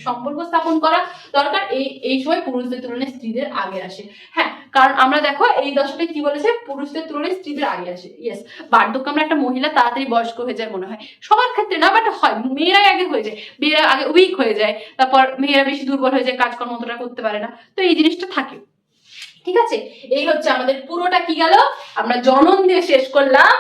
সম্পর্ক স্থাপন করা দরকার। এই সময় পুরুষদের তুলনায় স্ত্রীদের আগে আসে। হ্যাঁ, কারণ আমরা দেখো এই দশকে কি বলেছে, পুরুষদের তুলনায় স্ত্রীদের আগে আসে। ইয়েস, বার্ধক্য আমরা একটা মহিলা তাড়াতাড়ি বয়স্ক হয়ে যায় মনে হয়, সবার ক্ষেত্রে না, বাট হয়, মেয়েরাই আগে হয়ে যায়, মেয়েরা আগে উইক হয়ে যায়, তারপর মেয়েরা বেশি দুর্বল হয়ে যায়, কাজকর্ম অতটা করতে পারে না। তো এই জিনিসটা থাকে। ঠিক আছে, এই হচ্ছে আমাদের পুরোটা কি গেল, আমরা জনন দিয়ে শেষ করলাম,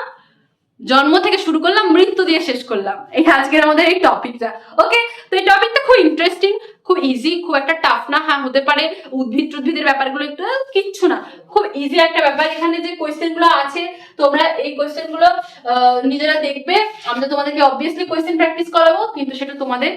জন্ম থেকে শুরু করলাম, মৃত্যু দিয়ে শেষ করলাম এই আজকের আমাদের এই টপিকটা। ওকে, তো এই টপিকটা খুব ইন্টারেস্টিং, খুব ইজি, খুব একটা টাফ না। হ্যাঁ, হতে পারে উদ্ভিদের ব্যাপারগুলো একটু কিচ্ছু না, খুব ইজি একটা ব্যাপার। এখানে যে কোয়েশ্চেন গুলো আছে, তোমরা এই কোয়েশ্চেন গুলো নিজেরা দেখবে। আমরা তোমাদেরকে অবভিয়াসলি কোয়েশ্চেন প্র্যাকটিস করাবো, কিন্তু সেটা তোমাদের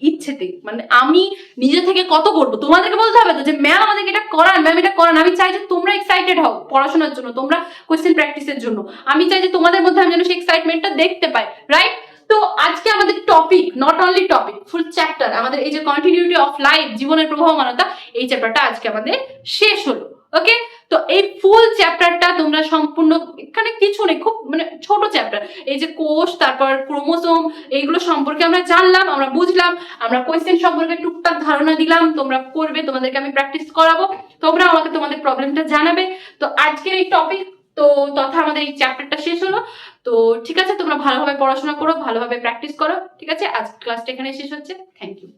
ইচ্ছেতে, মানে আমি নিজে থেকে কত করবো, তোমাদেরকে বলতে হবে তো যে ম্যাম আমাদেরকে এটা করান, ম্যাম এটা করান। আমি চাই যে তোমরা এক্সাইটেড হও পড়াশোনার জন্য, তোমরা কোয়েশ্চেন প্র্যাকটিসের জন্য। আমি চাই যে তোমাদের মধ্যে আমি যেন সেই এক্সাইটমেন্টটা দেখতে পাই, রাইট? তো আজকে আমাদের topic, not only topic, full chapter, আমাদের এই যে কন্টিনিউটি অফ লাইফ, জীবনের প্রবাহমানতা, এই চ্যাপ্টারটা আজকে আমাদের শেষ হলো। ওকে, তো এই ফুল চ্যাপ্টারটা তোমরা সম্পূর্ণ, এখানে কিছু নেই, খুব মানে ছোট চ্যাপ্টার। এই যে কোষ, তারপর ক্রোমোসোম, এইগুলো সম্পর্কে আমরা জানলাম, আমরা বুঝলাম, আমরা কোয়েশ্চেন সম্পর্কে টুকটাক ধারণা দিলাম, তোমরা করবে, তোমাদেরকে আমি প্র্যাকটিস করাবো, তোমরা আমাকে তোমাদের প্রবলেমটা জানাবে। তো আজকের এই টপিক তো তথা আমাদের এই চ্যাপ্টারটা শেষ হলো। তো ঠিক আছে, তোমরা ভালোভাবে পড়াশোনা করো, ভালোভাবে প্র্যাকটিস করো। ঠিক আছে, আজ ক্লাসটা এখানে শেষ হচ্ছে। Thank you.